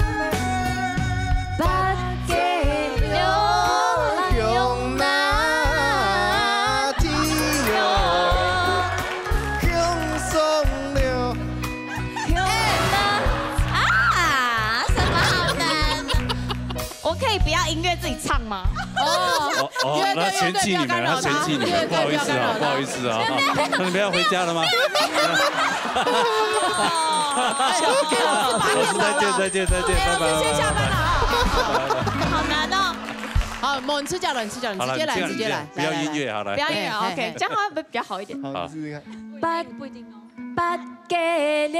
音乐自己唱吗？哦，那嫌弃你们，他嫌弃你们，不好意思啊，不好意思啊，那你们要回家了吗？再见，拜拜。先下班了啊！好难哦。好，我们直接来，直接来，不要音乐好了。不要音乐 ，OK， 这样会不会比较好一点？好，试试看。不一定哦。八家了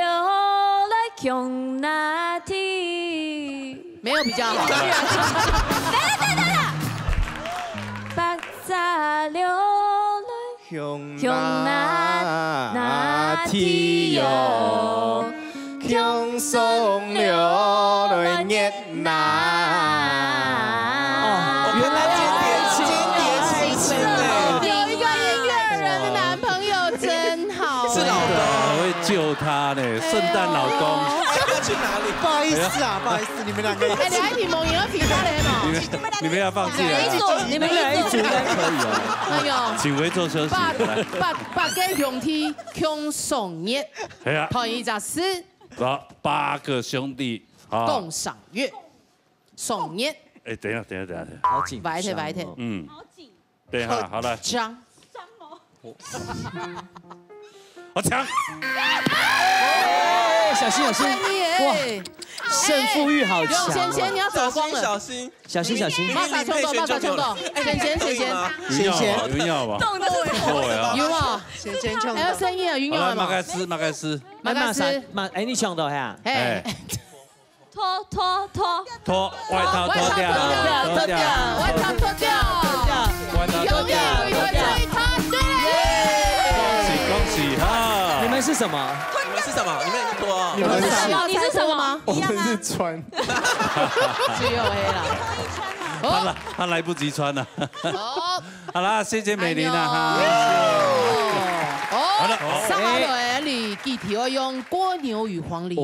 来强那天。没有比较好。等。八扎了来向那天哟，向送了来热闹。原来今天开心哎！有一个音乐人的男朋友真好，是老公，我会救他呢，圣诞老公。去哪里？不好意思，你们两个。哎，你还挺猛，赢了比他嘞嘛？你们要放弃了。你们俩一组应该可以哦。哎呦，请回座休息。八个兄弟共赏月，同一只诗。八个兄弟共赏月，赏月。哎，等一下，好紧，白天，嗯，好紧。等一下，好了。张哦。好强！小心！哇，胜负欲好强！贤，你要走光了，小心！马上冲动！贤，云耀吧？动的是什么？云耀，贤冲还有声音啊，云耀马盖斯，哎，你抢到呀？哎，脱外套脱掉，恭喜哈！你们是什么？你们是什么？我们是穿。只有黑了。他来不及穿了。好啦，谢谢美玲啦哈。好了，上来你具体要用蜗牛与黄鹂鸟。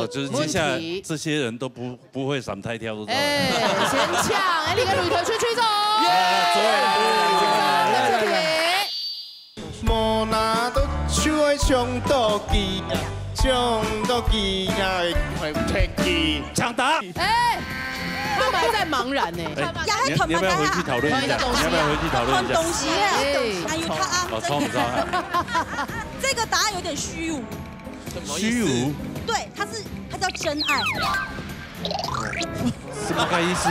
就是接下来这些人都不会闪太跳，都先抢，你个擂台吹走。莫拿到手的抢到机，会踢机，抢答。哎，他们还在茫然呢。你要不要回去讨论一下？东西啊，抄不抄？这个答案有点虚无。虚无？对，它叫真爱。什么个意思？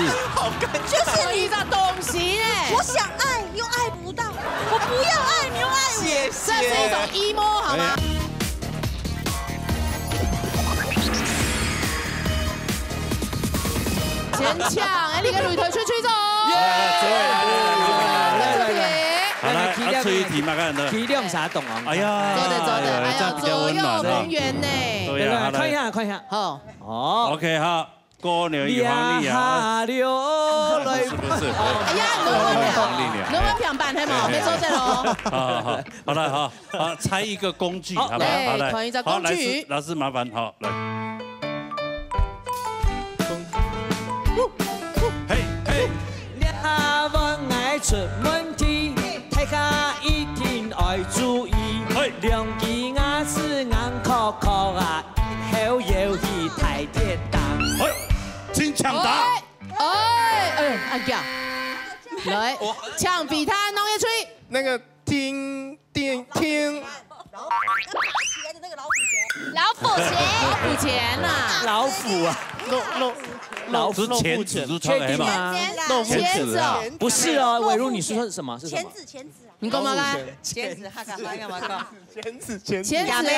就是你的东西呢？我想爱又爱不到，我不要爱你又爱我，这是一种 emo 好吗？先抢，哎，你个擂台吹走。好了，吹一题嘛，看的。体谅啥懂啊？哎呀，走的，哎呀，左右同源呢。对，看一下。好。OK 好。蜗牛与黄鹂鸟。不是。哎呀，你们平板系嘛？没做这喽。好了，好，猜一个工具，好不好？好来，同一个工具。老师麻烦，好来。嘿。两万爱出问题，大家一定要注意。两支牙齿硬壳壳啊，后游戏太跌宕。请抢答。按掉。来，抢比他农业吹。那个听。老虎钳呐。老虎啊。老虎钳子都穿来嘛？钳子哦，不是哦，伟如你说是什么？钳子。你讲嘛啦？钳子，哈干嘛？钳子。正确答案嘛？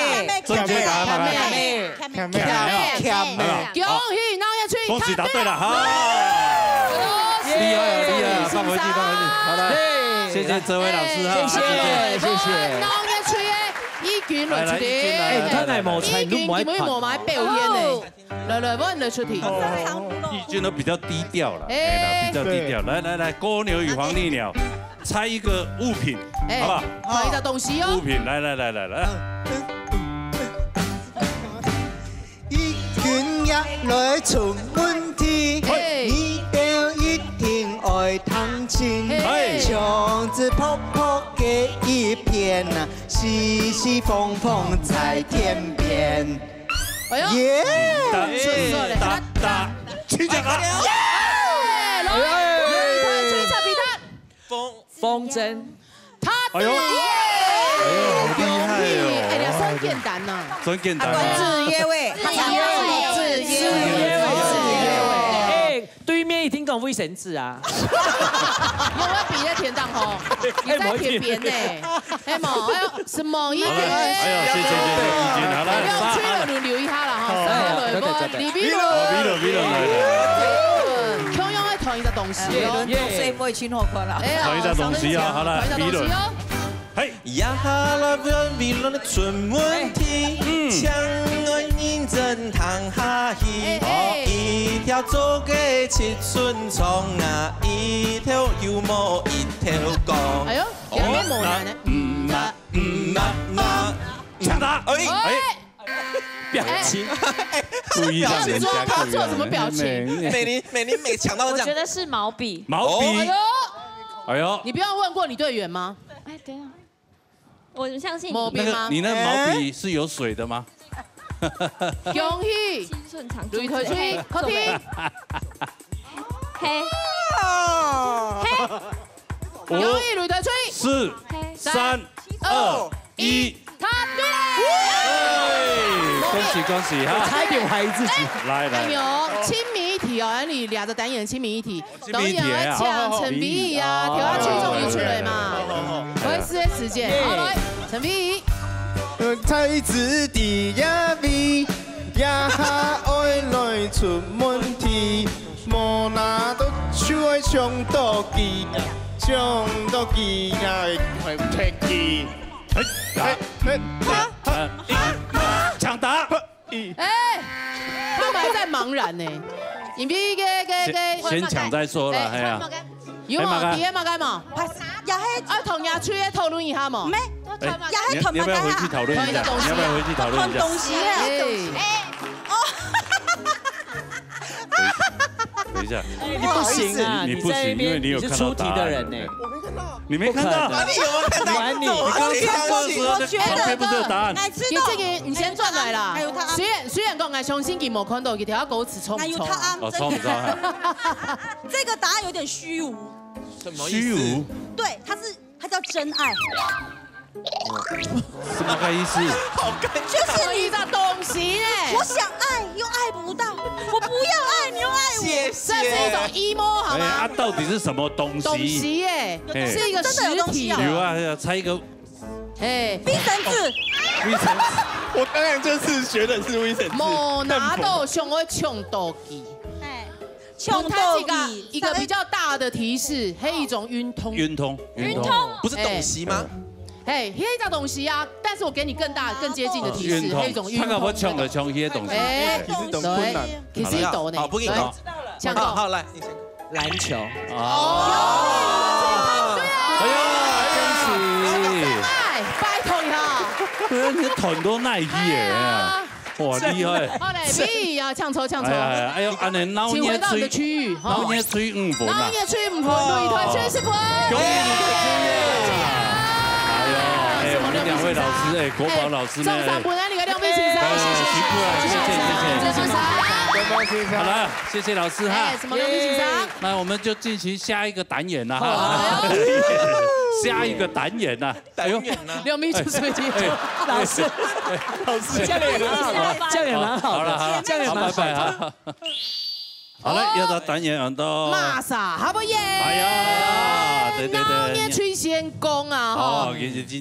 恭喜农业吹。恭喜答对了哈。厉害，放回去。好了，谢谢这位老师哈，谢谢。那我嘅吹嘅依卷嚟出題，你睇係冇才，你唔係冇買表演嚟，來，我嚟出題。义军都比较低调了，比較低調。來，蝸牛與黃鸝鳥，猜一個物品，好不好？猜一個東西哦。物品，來。一卷也來出問題，你都一定愛彈琴，巷子破破嘅一片啊，西西縫縫在天邊。哎呦，打，請講啊！風箏，哎呦，好厲害哦！哎呀，算簡單呐，真簡單。子夜位，對面一定講衛生紙啊！我要比在田檔吼，你在田邊呢？哎冇，哎呦，什麼意思？哎呦，謝謝義軍，好啦，用吹輪流一下啦哈，你比如，同樣係同一個東西哦，所以唔會穿好快啦。同一個東西啊，好啦，比輪。嘿，呀哈啦，比輪的出問題，搶我認真彈下戲，一條走嘅七寸蟲啊，一條幽默一條歌。哎呦，有咩無難呢？搶答，表情，故意讓人家他做什麼表情？美玲每搶到這樣，我覺得是毛筆。毛筆，哎呦，你不要問過你隊員嗎？哎，等一下，我相信毛筆嗎？你那毛筆是有水的嗎？恭喜，雷推吹，好聽。黑，恭喜雷推吹。4、3、2、1，他對了。恭喜哈！差點懷疑自己。來，哎呦，親民一體哦，你倆的單元親民一體，當然要搶陳碧儀啊，調下群眾一出來嘛，會試嘅時間。好來，陳碧儀。菜子的呀味，呀哈愛來出問題，無拿到手愛搶到機，搶到機呀會踢機。搶答。哎，他們還在茫然呢。影片先搶再說啦，係啊。有冇？第一嘛該嘛？又係啊，同亞吹討論一下嘛。咩？又係同你要不要回去討論一下？你要不要回去討論一下？東西啊！等一下，你不行啊！你不行，因為你有看到答案。你沒看到？哪裡有啊？看到你剛剛唱歌的時候，旁邊不是有答案？其實這個你先轉來啦。雖然講我相信佢冇看到，佢條狗詞衝唔衝？哦，衝唔衝？這個答案有點虛無。什麼意思？虛無？對，它叫真愛。什麼個意思？就是你的東西呢。我想愛又愛不到，我不要愛你又愛我。謝謝。這是一種 emo 好嗎？啊，到底是什麼東西？東西耶，是一個實體。有啊，猜一個。哎，衛生紙。衛生紙。我剛才就是學的是衛生紙。冇拿到上會搶到機。搶到機。一個比較大的提示，係一種暈通。暈通。不是東西嗎？哎，迄一個東西啊，但是我給你更大、更接近的提示，係一種暈通。他講我搶的搶迄個東西。哎，其實懂困難。其實你懂呢。好，不給你講。搶到。好，來，你先。籃球。哦。哎呀，恭喜！拜託你哈。對啊，你團都耐去嘅。哇，厲害！好嘞，你啊，搶籌。哎呦，安尼腦請回到你的區域。腦熱吹5分啊！腦熱吹5分，女團全是分。恭喜你的經驗！我們兩位老師，哎，國寶老師們，中山本來你個兩位先生，辛苦了，謝謝。好了，謝謝老師哈。什麼兩位先生？那我們就進行下一個單元啦哈。下一個單元啦。單元呢？兩米就是已經。老師，這樣也蠻好，這樣也蠻好。好了，這樣也蠻好。拜拜哈。好嘞，要到单元很多。玛莎，好不耶？哎呀，对对对。你吹先讲啊，哈，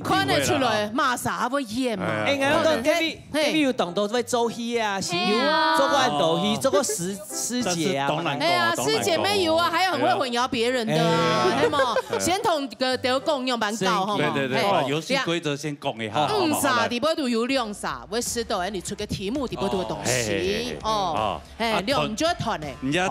看得出来玛莎好不耶嘛？哎，我讲 Kevin 有动到做做戏啊，是有做过导戏，做过师姐啊。哎呀，师姐没有啊，还有很会混淆别人的啊，对吗？先同个得共用蛮高，好吗？对对对，把游戏规则先讲一下。啥？底部都有两啥？我知道，你出个题目底部都有东西哦。哎，两就团诶。人家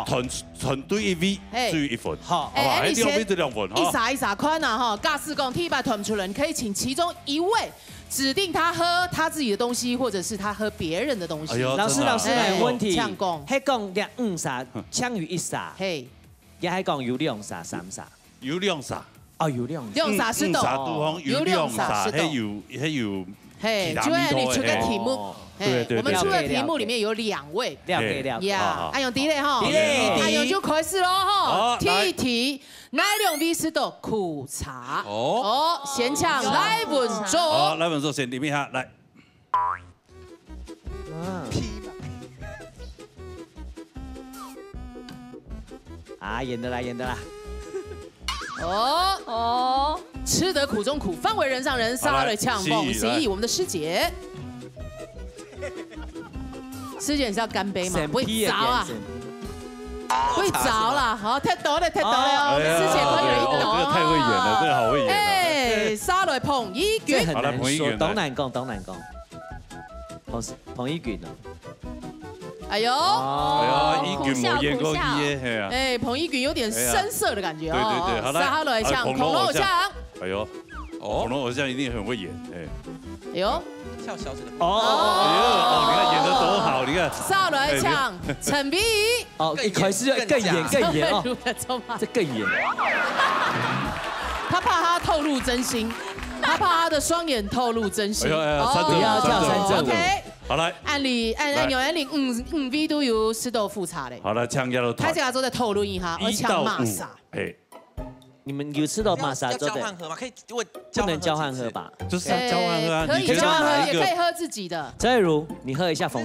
团队一 V，只有1分。好，哎，你先2分，一撒宽啊哈！尬四公 T 把团出人，可以请其中一位指定他喝他自己的东西，或者是他喝别人的东西。老师，来问题。抢讲，还讲2撒，抢于1撒。嘿，也还讲有2撒、3撒。有2撒。哦，有2撒。2撒是的。有2撒，还有。嘿，就按你出个题目。对对，我们出的题目里面有2位。了解。呀，安永第一类哈。安永就开始喽哈。第一题，哪2位是的苦茶？哦，先抢来文做。好，来文做先里面哈，来。啊，演的啦。哦，吃得苦中苦，方为人上人，杀了抢梦喜。我们的师姐，师姐你是要干杯吗？不会着啊，会着啦。好，太多了哦，师姐可以这个太会演了，这个好会演。哎，杀了彭一军，好了，彭一军，东南讲。彭一军哦。哎呦，一军没演过耶，哎，彭一军有点深色的感觉哦。对，好了，杀了抢恐龙偶像。哎呦，恐龙偶像一定很会演，哎呦，跳小姐的。你看演得多好，你看。杀了抢陈碧仪。哦，一开始更演哦，这更演。他怕他透露真心，他怕他的双眼透露真心。不要叫3-5。OK。好来，按理5 V 都有石头复查嘞。好了，抢下了。他这个都在透露一下，而抢玛莎。哎，你们有吃到玛莎做的？交换喝吗？可以问，不能交换喝吧？就是交换喝啊，可以交换喝，也可以喝自己的。再如，你喝一下冯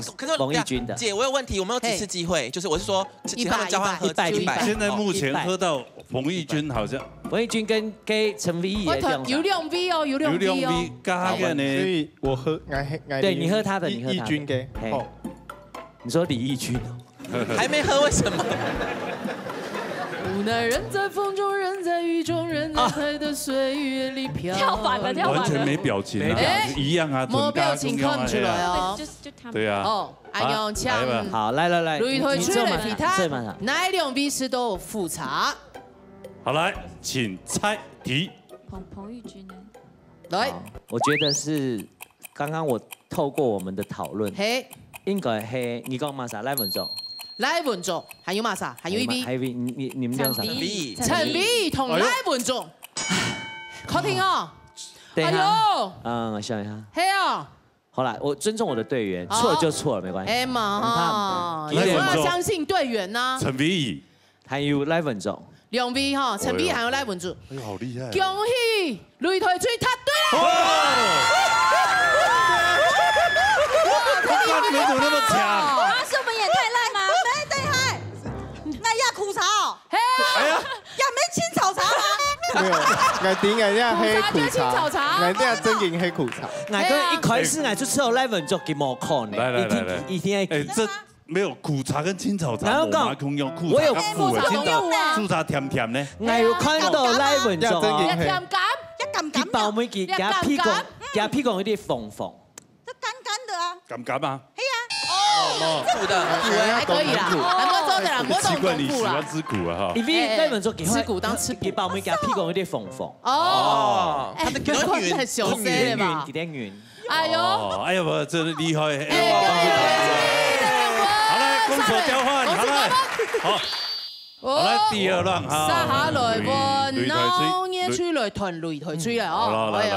一军的。姐，我有问题，我们有几次机会？就是我是说，请他们交换喝100。现在目前喝到冯一军好像。冯一军跟陈伟毅也这样。有2 V 哦，有2 V 哦。加个呢？所以我喝对你喝他的，你喝义军给。好，你说李义军哦，还没喝，为什么？无奈人在风中，人在雨中，人在爱的岁月里飘。跳反了。完全没表情啊，一样啊，没表情看不出来哦。对啊。哦，安永抢。好，来，你做嘛？这嘛。哪2 V 是都复查？好来，请猜题。彭玉君呢？来，我觉得是刚刚我透过我们的讨论，应该是你讲玛莎来文做。来文做，还有玛莎，还有1 V。还有你们这样啥？陈碧同来文做，好听哦。哎呦，我想一下。嘿啊。好了，我尊重我的队员，错了就错了，没关系。哎嘛，你要相信队员呐。陈碧还有来文做。2 V 哈，陈碧还有来文做。哎呦，好厉害！恭喜擂台吹他对了。哇，你们怎么那么强？是我们演太烂吗？没对嗨，那要苦茶哦。嘿，要没青草茶吗？没有，我點嘅，因為黑苦茶，我啲係真嘅黑苦茶。我一開始我就吃到來文做嘅冇看呢，一天哎，这没有苦茶跟青草茶，我嘛空用苦茶，我有苦的，青茶甜甜呢。我有看到來文做，甜感，一包每件加屁股有啲縫縫，這乾乾的啊。乾啊？係啊。哦，苦的，還可以啦，還不錯的啦，我懂習慣你喜啦。歡吃苦啊哈。因為來文做吃苦當吃補，包每件屁股有啲縫縫。哦，它的圓很小些吧？有點圓。哎呦，哎呦，真的厲害。攻守交換，好來，好，好來第2輪哈。撒下來喎，腦捏出來團擂台吹啦哦。來，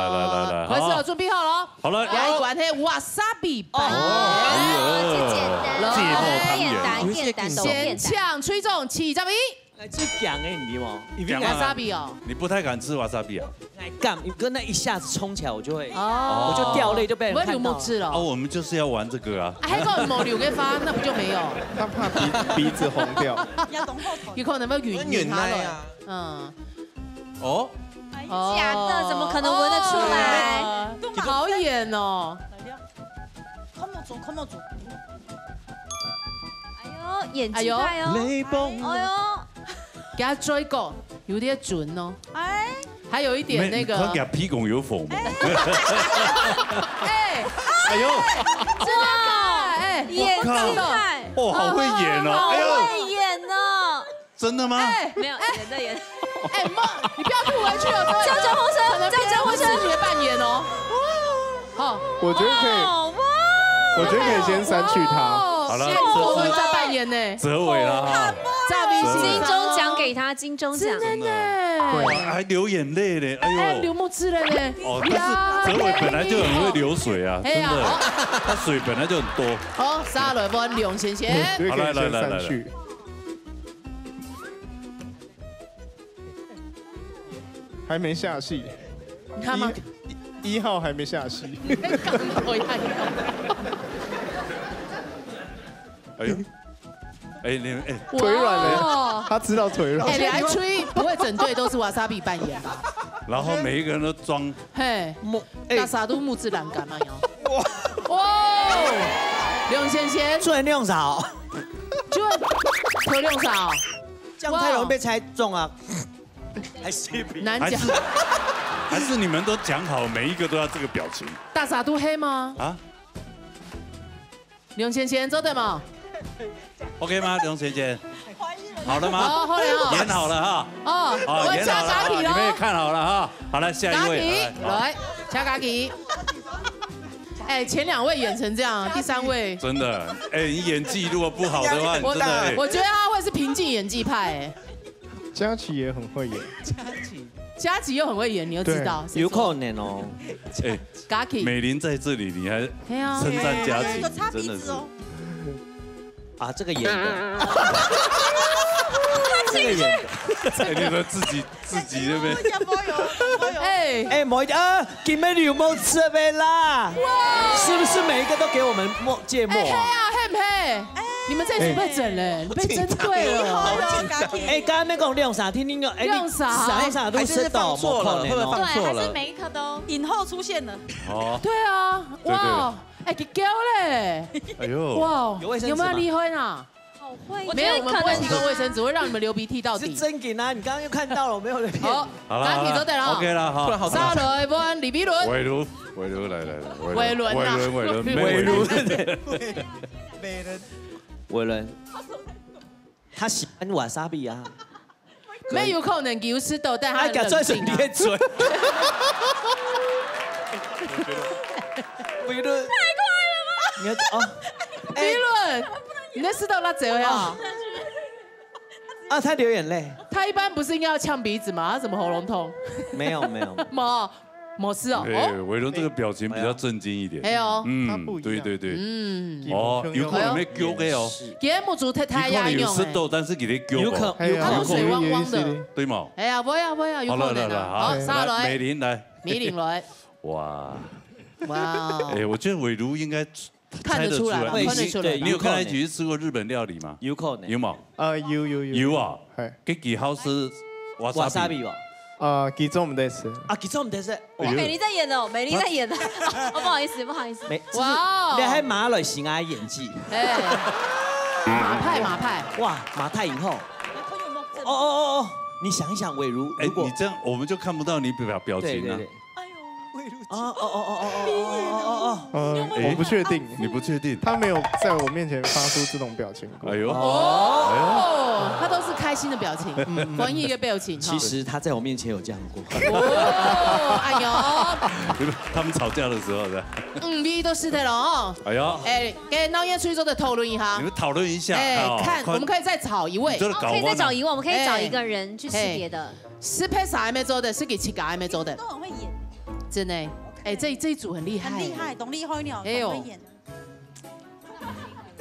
開始了，準備好了。好了。下一關係wasabi 版。簡單，芥末湯圓。簡單，先搶吹中7 V。最强的你吗？瓦萨比哦，你不太敢吃瓦萨比啊？干，跟那一下子冲起来，我就会，我就掉泪，就被人看到。我流木汁了。我们就是要玩这个啊。还有某流给发，那不就没有？他怕鼻子红掉。有可能会晕他了。嗯。哦。假的，怎么可能闻得出来？好演哦。看不住。哎呦，演技派哦。哎呦，给他追过，有点准哦。哎，还有一点那个。他给他屁股有缝吗？哎呦，哇，演技派，哦，好会演哦，好会演哦。真的吗？没有，演的演。哎，你不要吐回去了，叫救护车，叫救护车，视觉扮演哦。好，我觉得可以，我觉得可以先删去他。好了，我会在扮演呢，折尾了哈，金钟奖给他，金钟奖，真的，还流眼泪嘞，哎呦，流木汁了呢。哦，但是折尾本来就很会流水啊，真的，他水本来就很多。好，沙雷温梁先生，好来，还没下戏，你看吗？1号还没下戏。哎呦，你腿软了，他知道腿软。你还吹不会整队都是瓦萨比扮演吧？然后每一个人都装大沙都木质栏杆嘛哟。哇，梁先生，最亮少，就可亮少，这样太容易被猜中啊。还是难讲，还是你们都讲好，每一个都要这个表情。大傻都黑吗？啊，梁先生做对吗 ？OK 吗，梁先生？好了吗？演好了哈。我加嘎皮你们也看好了哈。好了，下一位，来加嘎皮。前2位演成这样，第3位真的，你演技如果不好的话，真的，我觉得他会是平静演技派，佳琪也很会演，佳琪又很会演，你又知道，有可能哦。美玲在这里，你还称赞佳琪，真的是。啊，这个演的，这个演的，你们自己那边。冇啊，見咩聊冇設備啦？是不是每一個都給我們芥末啊？黑，你們這次被整了，被針對了。剛剛那個亮啥？聽個亮啥？都是放錯了，會不會放錯了？對，還是每一顆都影後出現了。哦，對啊，哇，給膠嘞！哎呦，哇，有沒有離婚啊？沒有，我們不會提供衛生紙，會讓你們流鼻涕到底。是真給啊！你剛剛又看到了，我沒有人騙。好了，OK 了哈。沙雷溫、李比倫、偉倫來，偉倫，他喜歡瓦薩比啊。沒有可能丟失到，但他很冷靜啊。嘴。偉倫，太快了吧！你哦，比倫。你在吃到辣椒呀？啊，他流眼淚。他一般不是應該要嗆鼻子嗎？他怎麼喉嚨痛？沒有。沒事哦。偉倫這個表情比較震驚一點。哎呦，對。有可能沒揪嘅哦。節目組太壓抑了。有濕豆，但是給你揪。有可能水汪汪的。對嗎？哎呀，不要，有可能的。好，沙雷。美玲來。米玲來。哇。我覺得偉倫應該。看得出來，你有跟他一起去吃過日本料理嗎？有可能。有冇？有啊。係。佢幾好吃瓦薩比吧？其中唔得吃。其中唔得吃。美玲在演哦，美玲在演的。不好意思。哇！你喺馬來西亞演技。馬派。哇，馬太影后。哦，你想一想，偉如，你這樣我們就看不到你表情啊。我不確定，你不確定，他沒有在我面前發出這種表情過。哎呦，他都是開心的表情，歡喜嘅表情。其實他在我面前有這樣過。哎呦，他們吵架的時候的。你都是的咯。哎呦，跟鬧演出周的討論一下。你們討論一下，看我們可以再找一位。可以再找一位，我們可以找一個人去識別的。是配啥還沒做的，是給七個還沒做的。都很會演。真的，這一組很厲害，很厲害，懂厲害了，懂會演。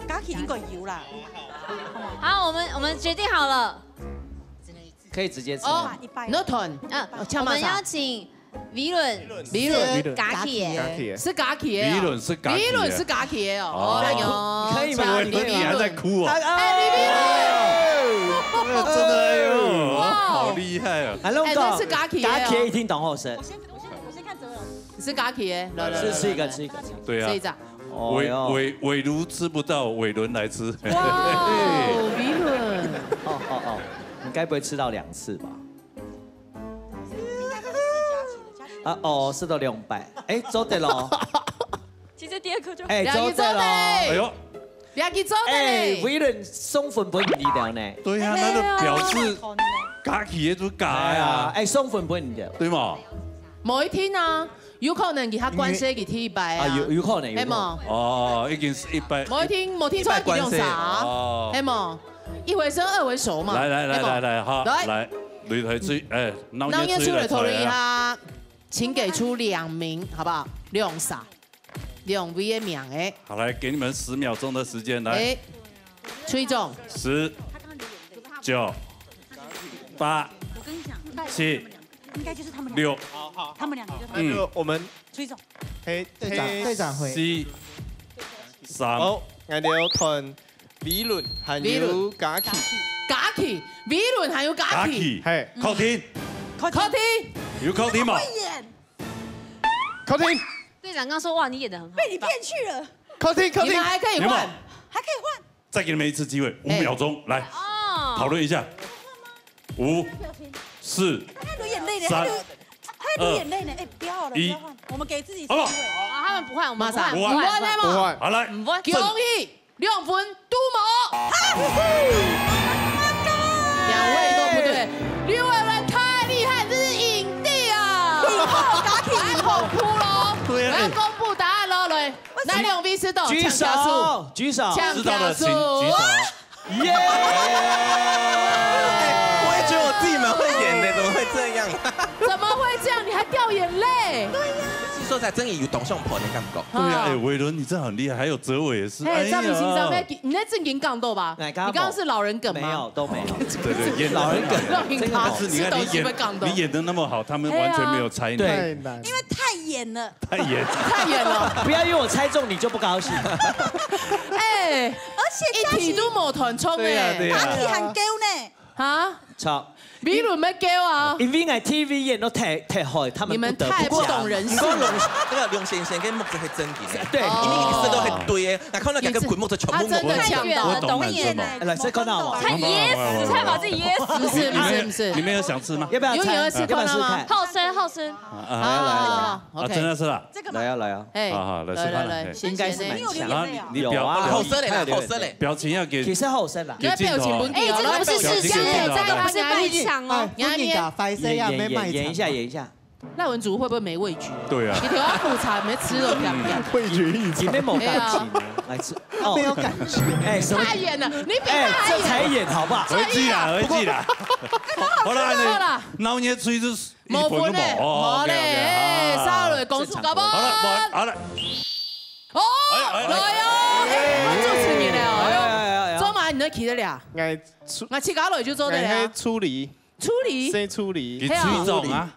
嘉琪應該要啦。好，我們決定好了，可以直接吃。哦，Norton，我们邀请维伦，嘎起，是嘎起，维伦是嘎起，维伦是嘎起哦。哎呦，可以吗？你还在哭哦？真的哎呦，好厉害啊！哎，这是嘎起，嘎起一听懂后生。我先看哲文。是嘎起，吃一个。对啊。这一张。伟如吃不到，伟伦来吃。哇，维伦。哦，你该不会吃到2次吧？是到200。哎，做对了。其实第2颗就。哎，做对了。哎呦。两个做的嘞。维伦送粉本你的呢？对呀，那就表示嘎起的就嘎呀。哎，送粉本你的，对嘛？某一天啊，有可能他关系给提100啊。有可能。哎嘛。哦，已经是100。某一天出来给用啥？哎嘛，一回生二回熟嘛。来，好，来，擂台追，哎，那也出来讨论一下，请给出2名，好不好？用啥？2位的名哎。好，来给你们10秒钟的时间来。崔总。10、9、8、7。应该就是他们6，好，他们2个就是。我们崔总，队长会。4、3。好，我哋有團維倫，還有嘉琪。嘉琪，維倫還有嘉琪。係。靠天。有靠天嘛？會演。靠天。隊長剛說哇，你演得很好。被你騙去了。靠天。你們還可以換。還可以換。再給你們一次機會，5秒鐘，來討論一下。5、4、他流眼淚呢，他流眼淚呢，哎，不要了，不要換，我們給自己機會。他們不換，我們不換，不換，好來，恭喜2分都冇。2位都不對，6位人太厲害，這是影帝啊！影后嘉琪，影后哭咯。我要公布答案咯，來，哪2位知道？舉手，舉手，知道的請舉手。耶！我也覺得我自己蠻會演的，怎麼會這樣？怎麼會這樣？你還掉眼淚？對呀。說才真有董相婆的感覺。對呀，哎，偉倫你真的很厲害，還有哲偉也是。哎，張明星張妹，你在正經港豆吧？你剛剛是老人梗嗎？沒有，都沒有。對，演老人梗。但是你看你演得那麼好，他們完全沒有猜你。對，因為太演了。太演了。不要因為我猜中你就不高興。哎，而且一提都冇團衝哎，嘉琪很高呢。啊？錯。維倫咩叫啊？因為我 TV 演都太壞，他們你們太不懂人性。那個龍先生跟木子係真嘅，對，因為顏色都係對嘅，嗱，看到兩個鬼木就全部他真的搶到，我懂演的。來，這看到嗎？他噎死，他把自己噎死。不是。你們有想吃嗎？要不要有人吃看到嗎？後生。來，真的是啦。來啊！哎，好，來，應該是蠻強。然後你後生嚟，表情要給。其實後生啦。因為表情不對，這個不是事實，這個不是賣場哦。演一下。賴文竹會不會沒味覺？對啊。你調下苦茶沒吃了，味覺異常。裡面冇感情，來吃。沒有感覺。哎，太演了，你比他還演。這才演好不好？回記啦。好啦，那你吹是冇分嘞，冇嘞，哎，稍微公主搞不好。好了。哦，來哦，我主持人了，做嘛你都記得了？我去搞落就做得了。處理。誰處理？給崔總啊，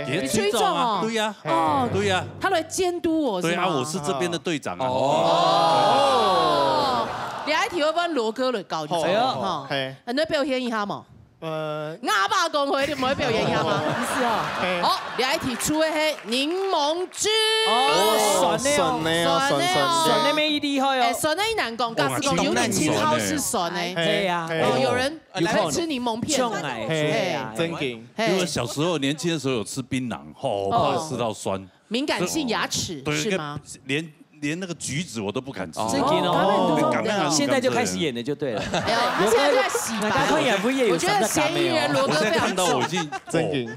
給崔總哦，對呀，哦，對呀，他來監督我，對啊，我是這邊的隊長啊。哦，你還提我幫羅哥來搞就係啊，你表演一下嘛？啞巴公會你唔可以表演一下嗎？不是哦，好，你還提出的係檸檬汁，哦，酸的咩厲害哦，酸的難講，假使講有點青蒿是酸的，對呀，有人來吃檸檬片，真勁。因為小時候年輕的時候有吃檳榔，怕吃到酸，敏感性牙齒是嗎？連那個橘子我都不敢吃。真嘅哦，現在就開始演了就對了。哎呦，他現在就在洗白。我覺得嫌疑人羅哥非常重。我已經真勁，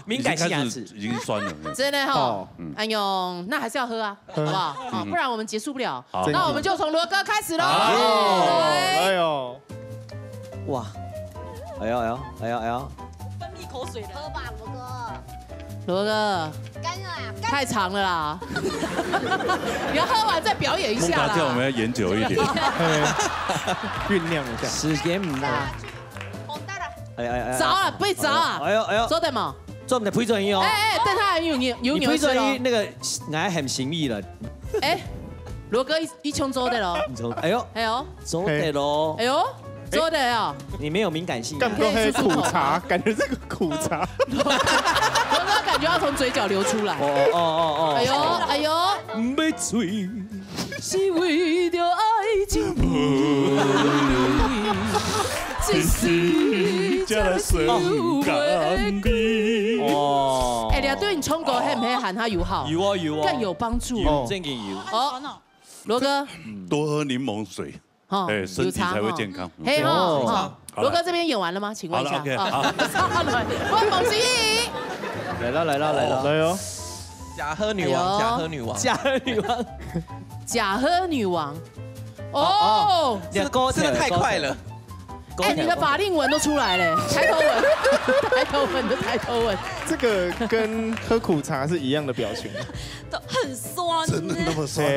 敏感性牙齒已經酸了。真的哈，哎呦，那還是要喝啊，好不好？不然我們結束不了。那我們就從羅哥開始嘍。哎呦，哇，哎呦，分泌口水了，喝吧，羅哥。羅哥，乾了呀，太長了啦！你要喝完再表演一下啦。叫我們要演久一點，醞釀一下。時間唔大。走啊，不会走啊！哎呦，做得冇？做唔得配做嘢哦。哎，等下有配做嘢那个俺很行意了。哎，罗哥一冲做的咯。哎呦，做的咯。哎呦，做的啊！你没有敏感性。干不黑苦茶，感觉这个苦茶。罗哥感觉要从嘴角流出来。哦。哎呦，没醉。是为了爱情，只是这受感比。哦，哎，你对你冲过黑不黑喊他友好？有啊，更有帮助哦。正经有。哦，罗哥，多喝柠檬水，哎，身体才会健康。嘿哈，罗哥这边演完了吗？请问一下。好，问冯心怡。来了。假喝女王。假喝女王，哦，这个太快了。哎，你的法令纹都出来了，抬头纹。这个跟喝苦茶是一样的表情，都很酸，真的那么酸？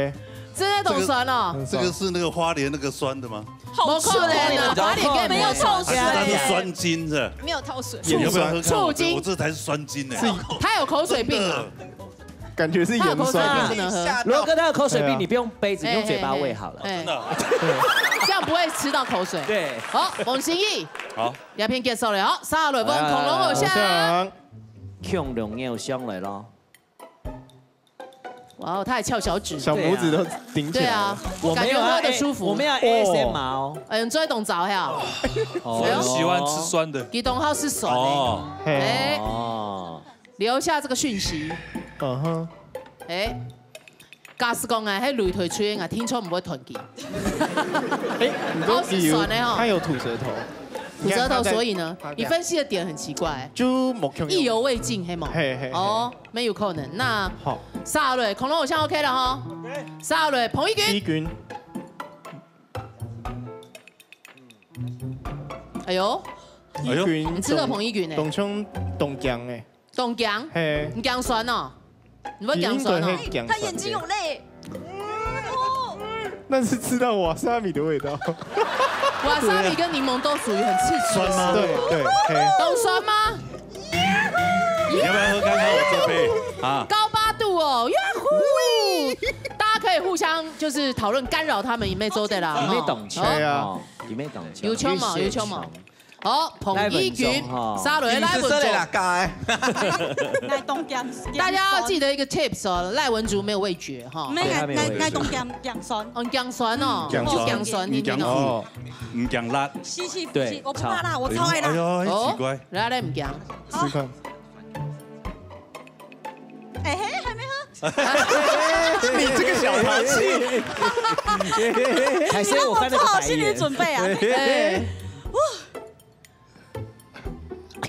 真的懂酸哦。这个是那个花莲那个酸的吗？好可怜啊，花莲根本没有透水，它是酸精的，没有透水。你要不要喝？醋精，我这才是酸精呢。他有口水病啊。感觉是盐酸，不能喝。如果跟他有口水病，你不用杯子，用嘴巴喂好了。真的，这样不会吃到口水。对，好，冯心怡，好，鸦片结束了，好，3轮恐龙偶像，恐龙偶像来了。哇，他还翘小指，小拇指都顶起来。对啊，感觉喝的舒服。我们要 ASMR 哦。哎，你最懂找呀？我喜欢吃酸的。基东号是酸的。哎，留下这个讯息。哎，假使讲啊，迄擂台吹啊，听说唔会团结。哎，你都是酸的哈，他有吐舌头，吐舌头，所以呢，你分析的点很奇怪，就意犹未尽，黑吗？哦，没有可能。那好，3轮恐龙偶像 OK 了哈。3轮彭一军。哎呦，你知道彭一军呢？董冲董江哎。冻姜，你姜酸哦，你不姜酸哦，他眼睛有泪，那是吃到瓦萨米的味道。瓦萨米跟柠檬都属于很刺激酸吗？对，懂酸吗？你要不要喝看看我这杯啊？高8度哦，呀呼！大家可以互相就是讨论干扰他们，也没做的啦。也没懂球啊，也没懂球。有球嘛。好，彭一军，3轮赖文竹。大家要记得一个 tips 哦，赖文竹没有味觉哈。爱冻姜酸。姜酸哦，姜酸，你听哦。唔姜辣。对，我不怕辣，我超爱辣。哎呦，奇怪。来唔姜。吃看。哎嘿，还没喝。你这个小淘气。还是我翻了个白眼。做好心理准备啊。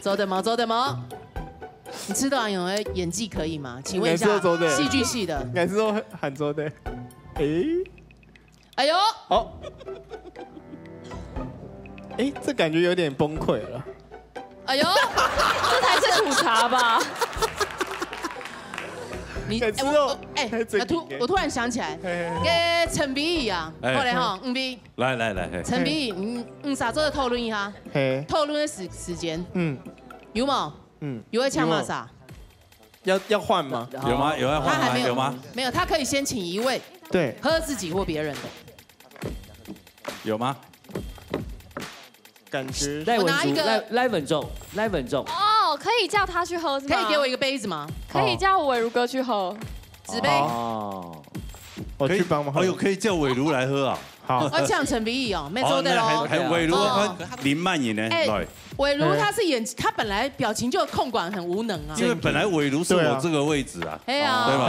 走的吗？你知道有人演技可以吗？请问一下，戏剧系的，应该是说喊周的。哎呦，好，这感觉有点崩溃了。哎呦，这才是苦茶吧？我突然想起来，跟陈碧仪啊，后来哈，5B，来，陈碧仪，啥做的讨论一下，讨论的时间，有吗？有会抢吗？啥？要换吗？有吗？有要换吗？有吗？没有，他可以先请一位，对，喝自己或别人的，有吗？感觉我拿一个赖稳重。哦，可以叫他去喝是吗？可以给我一个杯子吗？可以叫伟如哥去喝，纸杯。哦，我去帮忙。哎呦，可以叫伟如来喝啊。好，要抢陈碧仪哦，没做的喽。还伟如和林曼颖呢？伟如他是演，他本来表情就控管很无能啊。因为本来伟如是我这个位置啊。对啊。对吧？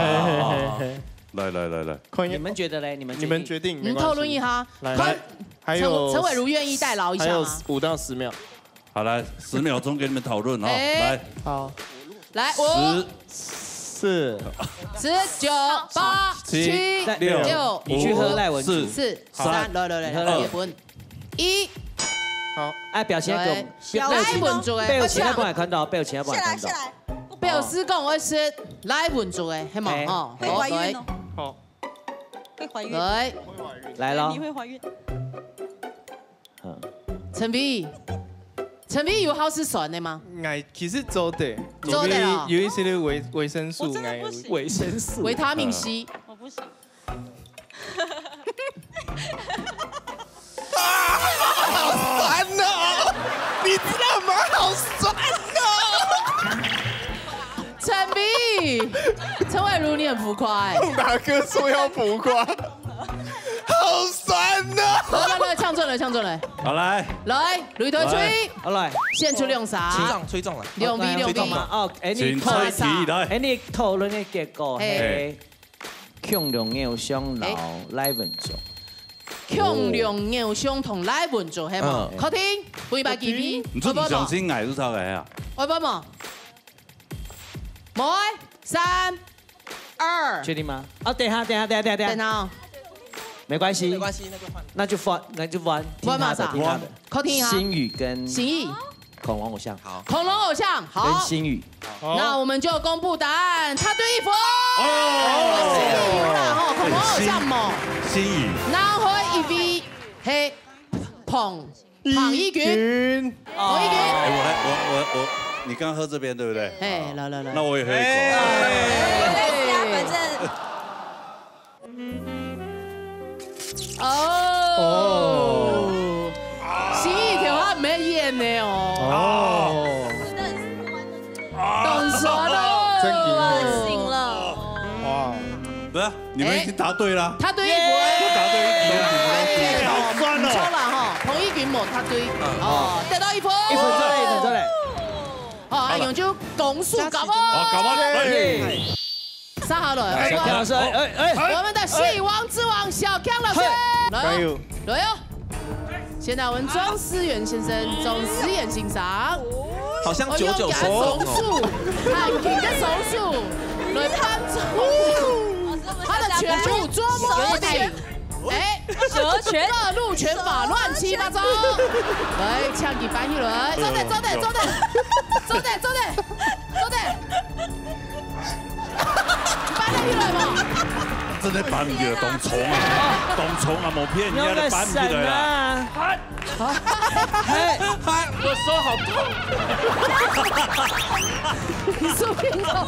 来，你们觉得嘞？你们决定。你们讨论一下。来，还有陈伟如愿意代劳一下吗？还有5到10秒。好，来10秒钟给你们讨论啊！来，好，来5、4、10、9、8、7、6，你去喝赖文4、3，来，2、1，好，哎，表情给我，赖文竹诶，被我前面帮你看到，被我前面帮你看到。被我师公我是赖文竹诶，黑毛哦，会怀孕哦，好，会怀孕，来了，你会怀孕。陈碧仪。陈皮有好吃酸的吗？其实做的，有一些的维生素，维生素、维他命 C。我不行。好酸哦！你知道吗？好酸哦！陈皮，陈伟如你很浮夸哎。哪个说要浮夸？好酸哦！来，呛中了，呛中了。好来，擂台吹，好来，献出两啥？吹中了。2 V 嘛。哦，请吹起来。你讨论的结果係強龍偶像老賴文做。強龍偶像同賴文做係嘛？確定？800幾片？你做唔相信藝都走嘅啊？我幫忙。3、2。確定嗎？哦，等下。沒關係，那就翻，玩嘛啥？確定啊。心宇跟心意。恐龍偶像。好。恐龍偶像好。跟心宇。那我們就公布答案，他對1分。哦。心意贏啦，吼，恐龍偶像冇。心宇。拿回1 V， 係彭一軍。彭一軍。我，你剛喝這邊對不對？哎，來。那我也喝一口。反正。哦，心意條話唔係演的哦。懂說咯，真行了。哇，不是，你們已經答對了。他對1分，答對1分，好酸哦。超難哈，彭一軍冇他對，哦，得到1分。1分再來。好，阿勇就公數搞吧。搞吧，上好了，我們的戲王之王小強老師，加油！來喲！現在我們莊思源先生從實驗欣賞，好像999手術，很平的手術來判中，他的拳術捉摸點，蛇拳、各路拳法亂七八糟，來搶擊翻一輪，走的。搬了起來嘛！真的搬唔起來，當蟲啊，冇騙人家搬唔起來啦！我手好痛！你手pin痛。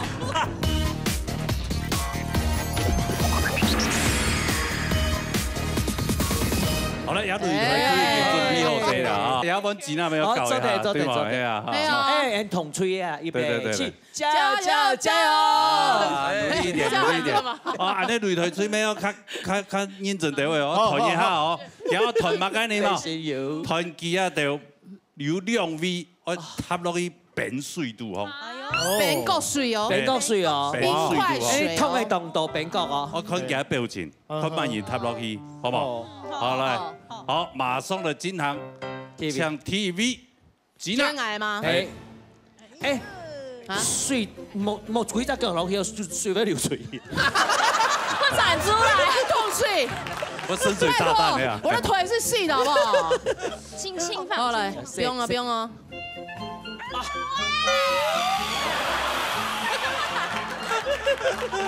好了，也對準備好些啦啊！也揾錢啊，沒有搞一下，對嘛？係啊，哎，同吹啊，預備起，加油！一點。哦，安尼擂台吹咩哦？較認真啲位哦，彈一下哦，然後彈乜概念哦？彈機啊，就有2 V， 我插落去變水度哦。變角水哦。冰塊水。通係動到冰角哦。我看佢表情，看慢嘢插落去，好冇？好來，好，馬上嚟進行搶 TV， 轉崖嗎？水冇幾隻腳落去，水要流水。我斬出來，痛水。我深水炸彈呀！我的腿是細的，好不好？輕輕放。好來，不用啊，不用啊。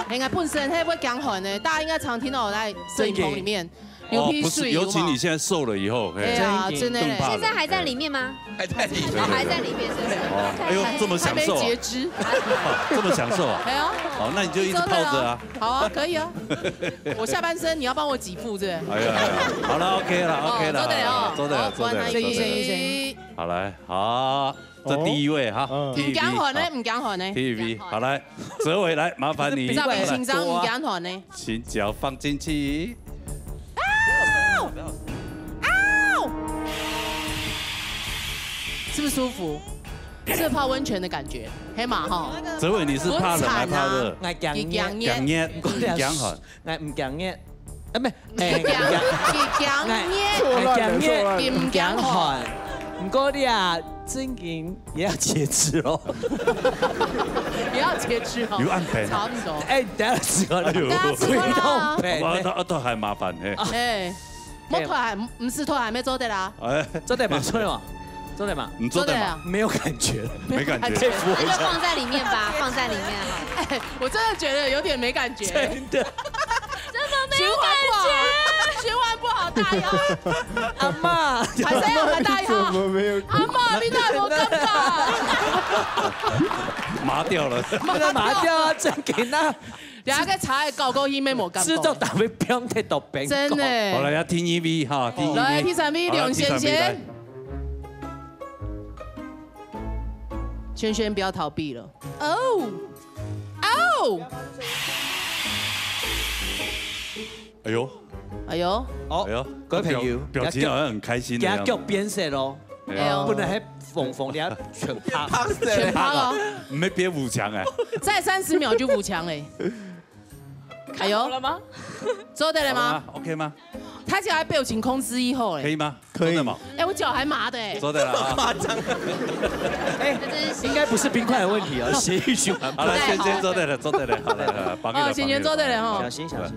應該本身係會講寒的，大家應該常聽到我在攝影棚裡面流鼻水。尤其你現在瘦了以後，對啊，真的。現在還在裡面嗎？還在裡面。還在裡面，是不是？哎呦，這麼享受啊！還沒截肢。這麼享受啊！哎呀，好，那你就一直泡着啊。好啊，可以啊。我下半身你要幫我給付，是不是？哎呀，好了 ，OK 了，OK 了，做得了。好來，好。這第一位哈，唔講寒呢，唔講寒呢。TV， 好來，哲偉來，麻煩你。特別緊張，唔講寒呢。請腳放進去。是不是舒服？是泡溫泉的感覺，黑馬哈。哲偉，你是怕冷還怕熱？我講熱，唔講寒。我唔講熱，啊唔係，唔講寒。唔過你啊，真嘅也要截肢咯，也要截肢哦，有按片，差唔多。哎，等下試過啦，我都係麻煩嘅。哎，我腿還唔是腿還沒做得啦。哎，做得嘛，做得嘛，做得嘛，你做得嘛？沒有感覺，沒感覺。那就放在裡面吧，放在裡面好。哎，我真的覺得有點沒感覺。真的，真的沒有感覺。循环不好，大腰。阿妈，还是要喊大腰。阿妈，你哪有尴尬？麻掉了，麻掉啊！真给那。等下个茶搞搞伊咩冇感觉。知道打被标太到边。真的。好了，要听 EV 哈，听 EV。来 T3V 梁轩轩。轩轩不要逃避了。哦。哎呦，哎呦，哎呦，各位朋友，表情好像很开心的样子。给他变色咯，不能还缝你要全趴，全趴了，没别五强哎，再30秒就5强嘞。哎呦，了吗？做得了吗 ？OK 吗？他脚还被我请空之一后嘞，可以吗？可以吗？哎，我脚还麻的哎。做得了，夸张。哎，应该不是冰块的问题哦，血液循环。好了，先做对了，做对了，好了，帮你。先做对了哈，小心小心。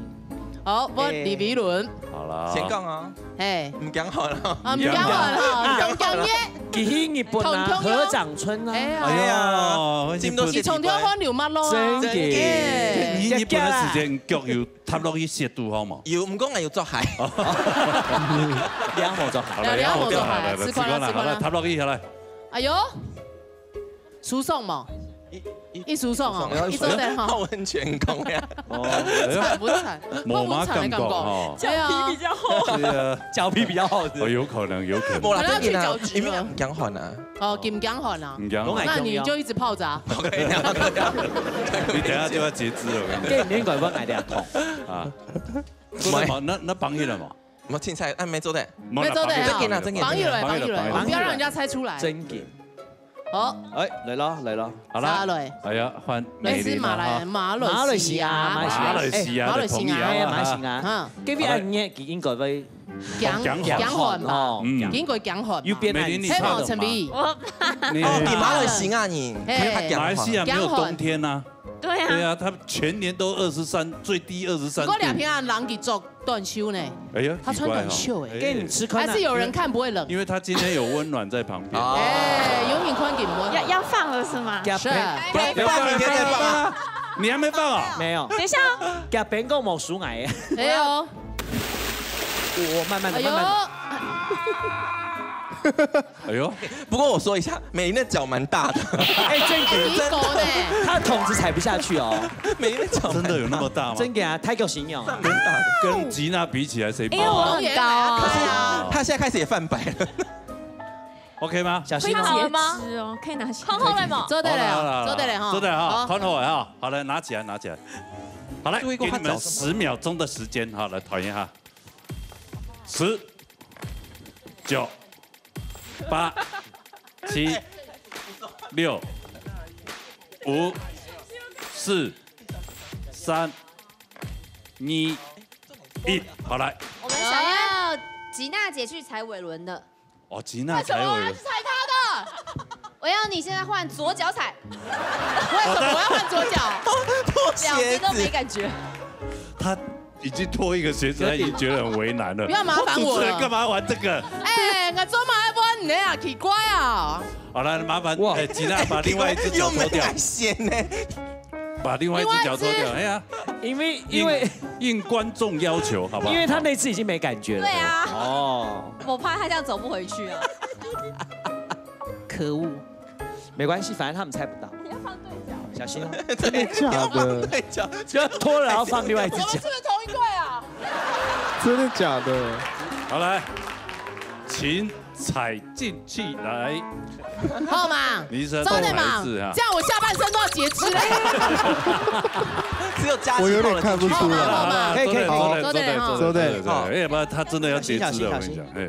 好，我李维伦。好了，先讲啊。哎，唔讲好了。唔讲好了，讲耶。吉兴日本啊，合掌村啊。哎呀，你从天看流乜咯？真嘅。你日本嘅時間腳要踏落去涉度好冇？要唔講係要作鞋。兩號作鞋。兩號作鞋，吃寬了，好了，踏落去下來。哎呦，輸送嘛。一輸送啊，一做得哈，溫泉講呀，慘不慘？冇乜感覺哈，腳皮比較厚，對啊，腳皮比較厚，有可能，有可能。冇啦，要去腳趾了，唔講寒啊，哦，唔講寒啊，唔講寒，那你就一直泡着。你等下就要截肢了，我跟你講。你應該幫我哋痛啊，做乜？那綁起來嘛？冇凊彩，沒做得，沒做得，綁起來，不要讓人家猜出來。真嘅。好，哎，嚟咯，好啦，哎呀，換你是馬來西亞，馬來西亞，嗰邊人嘢應該會講韓嘛，應該講韓。要變難，希望陳比，你馬來西亞人，馬來西亞沒有冬天啊。對啊，對啊，他全年都23，最低23度。嗰兩天啊，人給做短袖呢。哎呀，他穿短袖哎，給你吃寬。還是有人看不會冷。因為他今天有溫暖在旁邊。哎，有你寬給我。要放了是嗎？是。不要放，明天再放啊。你還沒放啊？沒有。等一下。夾餅乾冇數矮。沒有。我慢慢的，慢慢的。哎呦！不過我說一下，美玲的腳蠻大的。哎，真嘅，真的，他筒子踩不下去哦。美玲的腳真的有那麼大嗎？真嘅啊，太夠形容。跟吉娜比起來，誰？因為我很高啊。可是他現在開始也泛白了。OK 嗎？小心好了嗎？哦，可以拿起。寬厚了嗎？做得了，做得了哈。做得了哈，寬厚哈。好了，拿起來，拿起來。好來，給你們10秒鐘的時間，好，來團一下。10、9、8、7、6、5、4、3、2、1，好來。我們想要吉娜姐去踩尾輪的。哦，吉娜踩尾輪。踩他的。我要你現在換左腳踩。為什麼我要換左腳？兩隻都沒感覺。他已經脫一個鞋子，他已經覺得很為難了。不要麻煩我了。幹嘛玩這個？哎，我做嘛要玩你啊？奇怪啊！好了，麻煩哎，吉娜把另外一隻腳脫掉。把另外一隻腳脫掉。哎呀，因為應觀眾要求，好不好？因為他那次已經沒感覺了。對啊。哦。我怕他這樣走不回去啊。可惡。沒關係，反正他們猜不到。你要放對腳，小心哦。真的假的？對腳，就要脫了，然後放另外一隻腳。是不是同一隊啊？真的假的？好來，請踩進去來。好嘛，真的嘛，這樣我下半身都要截肢嘞。只有加。我有點看不出來。好嘛，可以，走對。哎，不，他真的要截肢了，我跟你講，哎。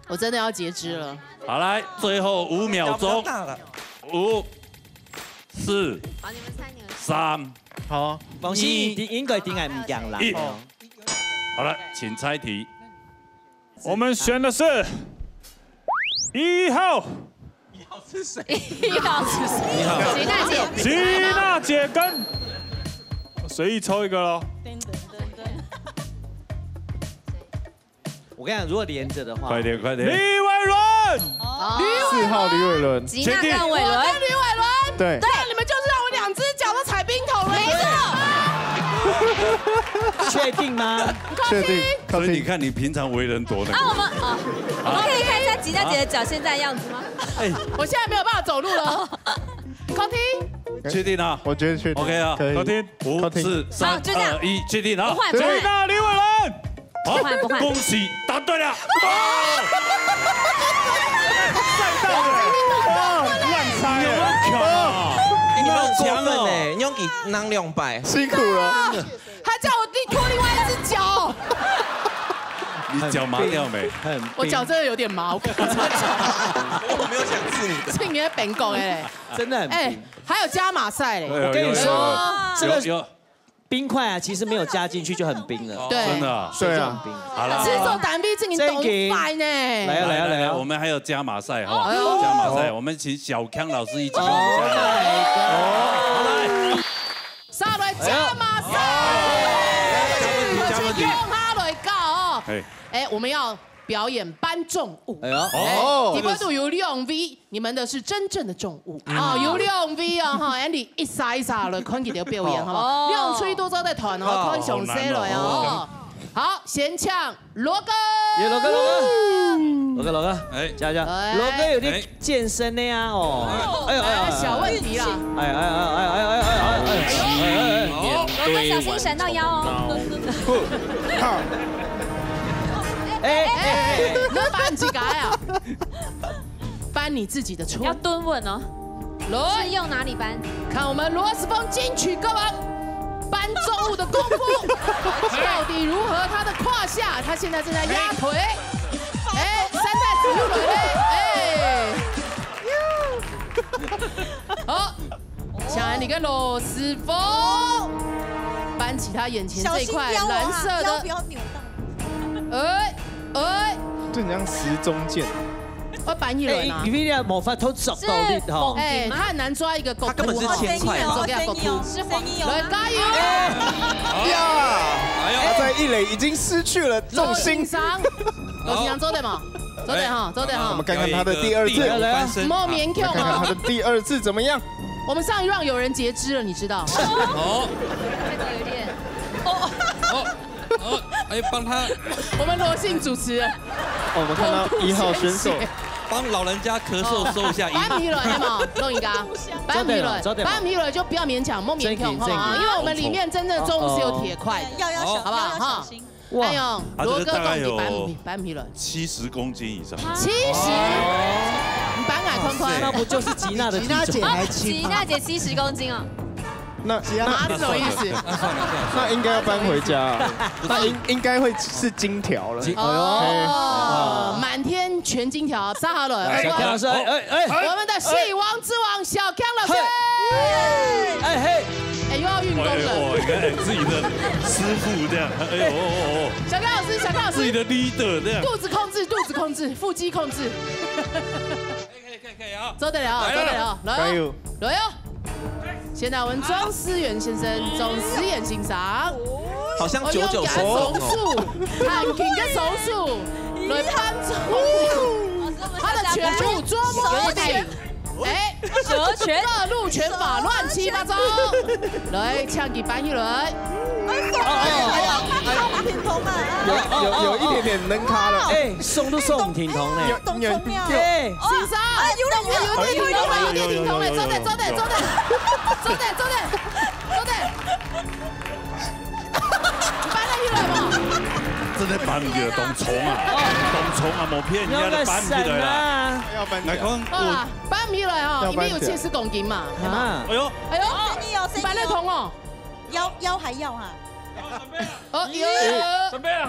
我真的要截肢了。好，來，最後5秒鐘。5、4、3，好，放心，應該定係唔講啦。好了，請猜題。我們選的是1號。1號是誰？1號是誰？吉娜姐。吉娜姐跟隨意抽一個咯。我跟你講，如果連着的話，快點，快點。李偉倫，4號李偉倫，吉娜跟偉倫，李偉倫，對，你們就是讓我2隻腳都踩冰桶了，沒錯。确定吗？确定。所以你看，你平常为人多那个。我们可以看一下吉娜姐的脚现在的样子吗？哎，我现在没有办法走路了。考题。确定啊？我觉得确定。 OK 啊，可以。考听5、4、3、2、1，确定啊！不换，确定啊，李伟伦。不换，不换。恭喜答对了。赛道的，乱猜哦。你们很过分哎，你用给囊2百，辛苦了。还叫我脱另外一只脚。你脚麻掉没？我脚真的有点麻，我没有想刺你的。是你的本狗哎，真的很冰。还有加码赛嘞。我跟你说，这个有冰块啊，其实没有加进去就很冰了。对，真的。对啊。好了，吃手单臂这你懂快呢。来，我们还有加码赛，好不好？加码赛，我们请小康老师一起加码。好来，上来加码赛。用它来搞哦。哎，我们要表演搬重物。哎呦，底部度有2 V， 你们的是真正的重物啊，有2 V 啊哈，Andy 一撒一撒了，看佢哋表演好不好？用吹多招在团哦，看上谁来哦。好，先抢罗哥。罗哥，哎，加，罗哥有点健身的呀，哦，小问题啦，罗哥小心闪到腰哦。能搬几个啊？搬你自己的车，要蹲稳哦。是用哪里搬？看我们罗斯峰金曲歌王搬重物的功夫，到底如何？他的胯下，他现在正在压腿。哎，3代子又来了，哎。好，想来你跟罗斯峰搬起他眼前这一块蓝色的，不要扭到。这很像时钟剑。我搬一轮啊！你别冇法偷找到你哈。哎，他很难抓一个狗，他根本是千块嘛。是黄牛。来加油！呀！他在一垒已经失去了重心。罗新阳走对吗？走对哈，走对哈。我们看看他的第2次。莫勉强看看他的第2次怎么样？我们上一让有人截肢了，你知道？哦，这个有点。哎，帮他。我们罗姓主持人。我们看到1号选手。帮老人家咳嗽收一下音。搬皮轮嘛，弄一个。搬皮轮就不要勉强，莫勉强哈，因为我们里面真正的重物是有铁块的，要小，好不好？小心。哎呦，罗哥到底搬皮轮70公斤以上。70，你搬矮宽宽，那不就是吉娜的？吉娜姐还吉娜姐70公斤哦。那是什么意思？那应该要搬回家，那应该会是金条了。哦，满天全金条，杀好了。小康老师，我们的戏王之王小康老师，又要运功了。你看自己的师傅这样，哎呦，小康老师，自己的 leader 这样，肚子控制，腹肌控制。可以啊，走得了，加油！来哟！现在我们庄思源先生，总实验欣赏，好像996哦，看紧的手术，来搬重，他的拳术捉摸点，哎，蛇拳、各路拳法乱七八糟，来抢给搬一轮，挺通嘛，有一点点能卡了，哎，送都送挺通呢，欣赏，有点挺通嘞，走的。搬了一轮嘛，真的搬去了，当虫啊，冇骗人家的搬起来啦。来看，搬起来哈，里面有70公斤嘛，哎呦，搬得通哦，腰还要哈，准备了，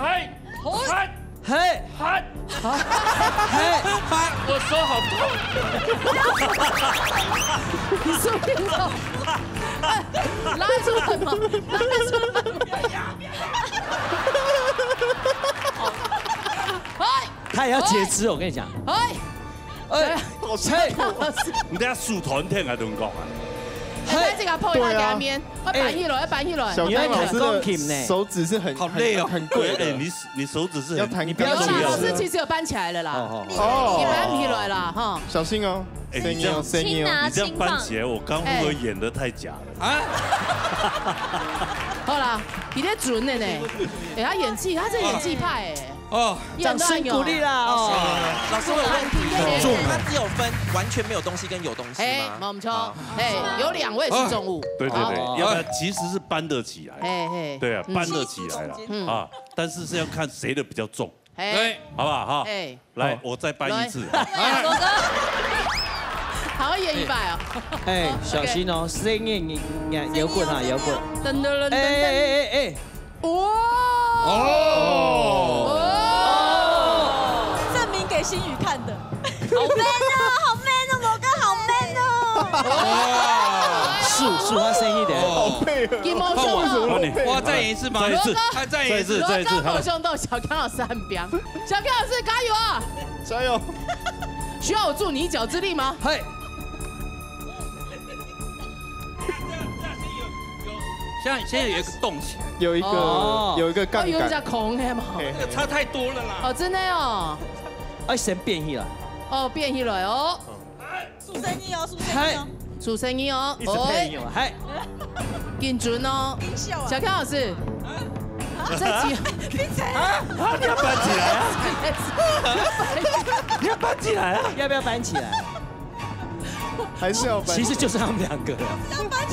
嘿，我手好痛。你是不是拉出来吗？他也要截肢，我跟你讲。好菜！你等下数团天还怎么讲啊？这个破一下给他面，要搬一轮。小康老师的手指是很好累哦，很贵的。你手指是很，你不要小康老师其实有搬起来了啦，你搬起来了哈，小心哦。你这样搬起来，我刚会不会演得太假了啊？好啦，你在准的呢。哎，他演技，他是演技派哎。哦，掌声鼓励啦！哦，老师，我问，他只有分完全没有东西跟有东西吗？我们说，哎，有2位是重物。对，要不然其实是搬得起来。哎，对啊，搬得起来了啊，但是是要看谁的比较重。哎，好不好？哈，来，我再搬一次。罗哥。还要演100哦！哎，小心哦，声音摇滚啊，摇滚！噔噔噔噔！哎！哇！证明给心宇看的，好 man 哦，好 man 哦，罗哥好 man 哦！数他声音的，好配合。金毛兄弟，我再演一次吗？再演一次，再一次。金毛兄弟，小康老师很彪，小康老师加油啊！加油！需要我助你一脚之力吗？嘿。现在有一个洞起来，有一个杠杆，有一家空的嘛，差太多了啦。哦，真的哦。哎，先变去了。哦，变去了哦。出声音哦，出声音哦。出声音哦。一直配音哦，嗨。紧准哦。小康老师。再起。你要搬起来啊！你要搬起来啊！要不要搬起来？还是要搬？其实就是他们2个。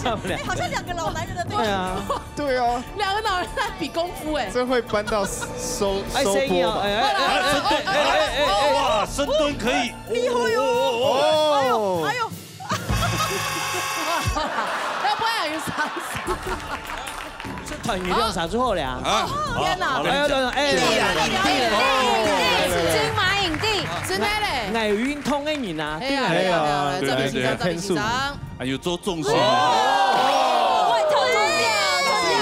他们好像2个老男人的对啊，对啊，2个老人在比功夫哎。这会搬到收播吧？哇，深蹲可以。哦！哎呦！要不然有啥？这团鱼量啥之后了啊！天哪！金马影帝，真的嘞！爱运通的人啊，对啊，这边紧张，这边紧张。还有做重心。外套脱掉，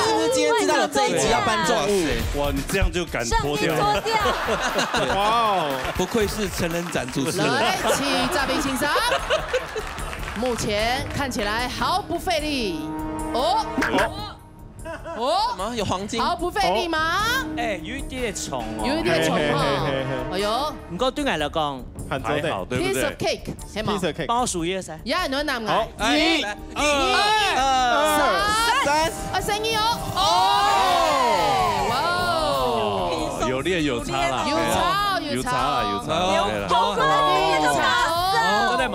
是不是今天知道了这一集要搬重物？哇，你这样就敢脱掉？脱掉！哇哦，不愧是成人展主持人。来，请嘉宾请上。目前看起来毫不费力。什么有黄金？毫不费力吗？哎，有一点重哦，有一点重哦。哎呦，不过对我来讲还好，对不对 ？Piece of cake， piece of cake， 帮我数1、2、3。也很难好，1、2、3，声音哦。哇哦，有练有差啦，有差。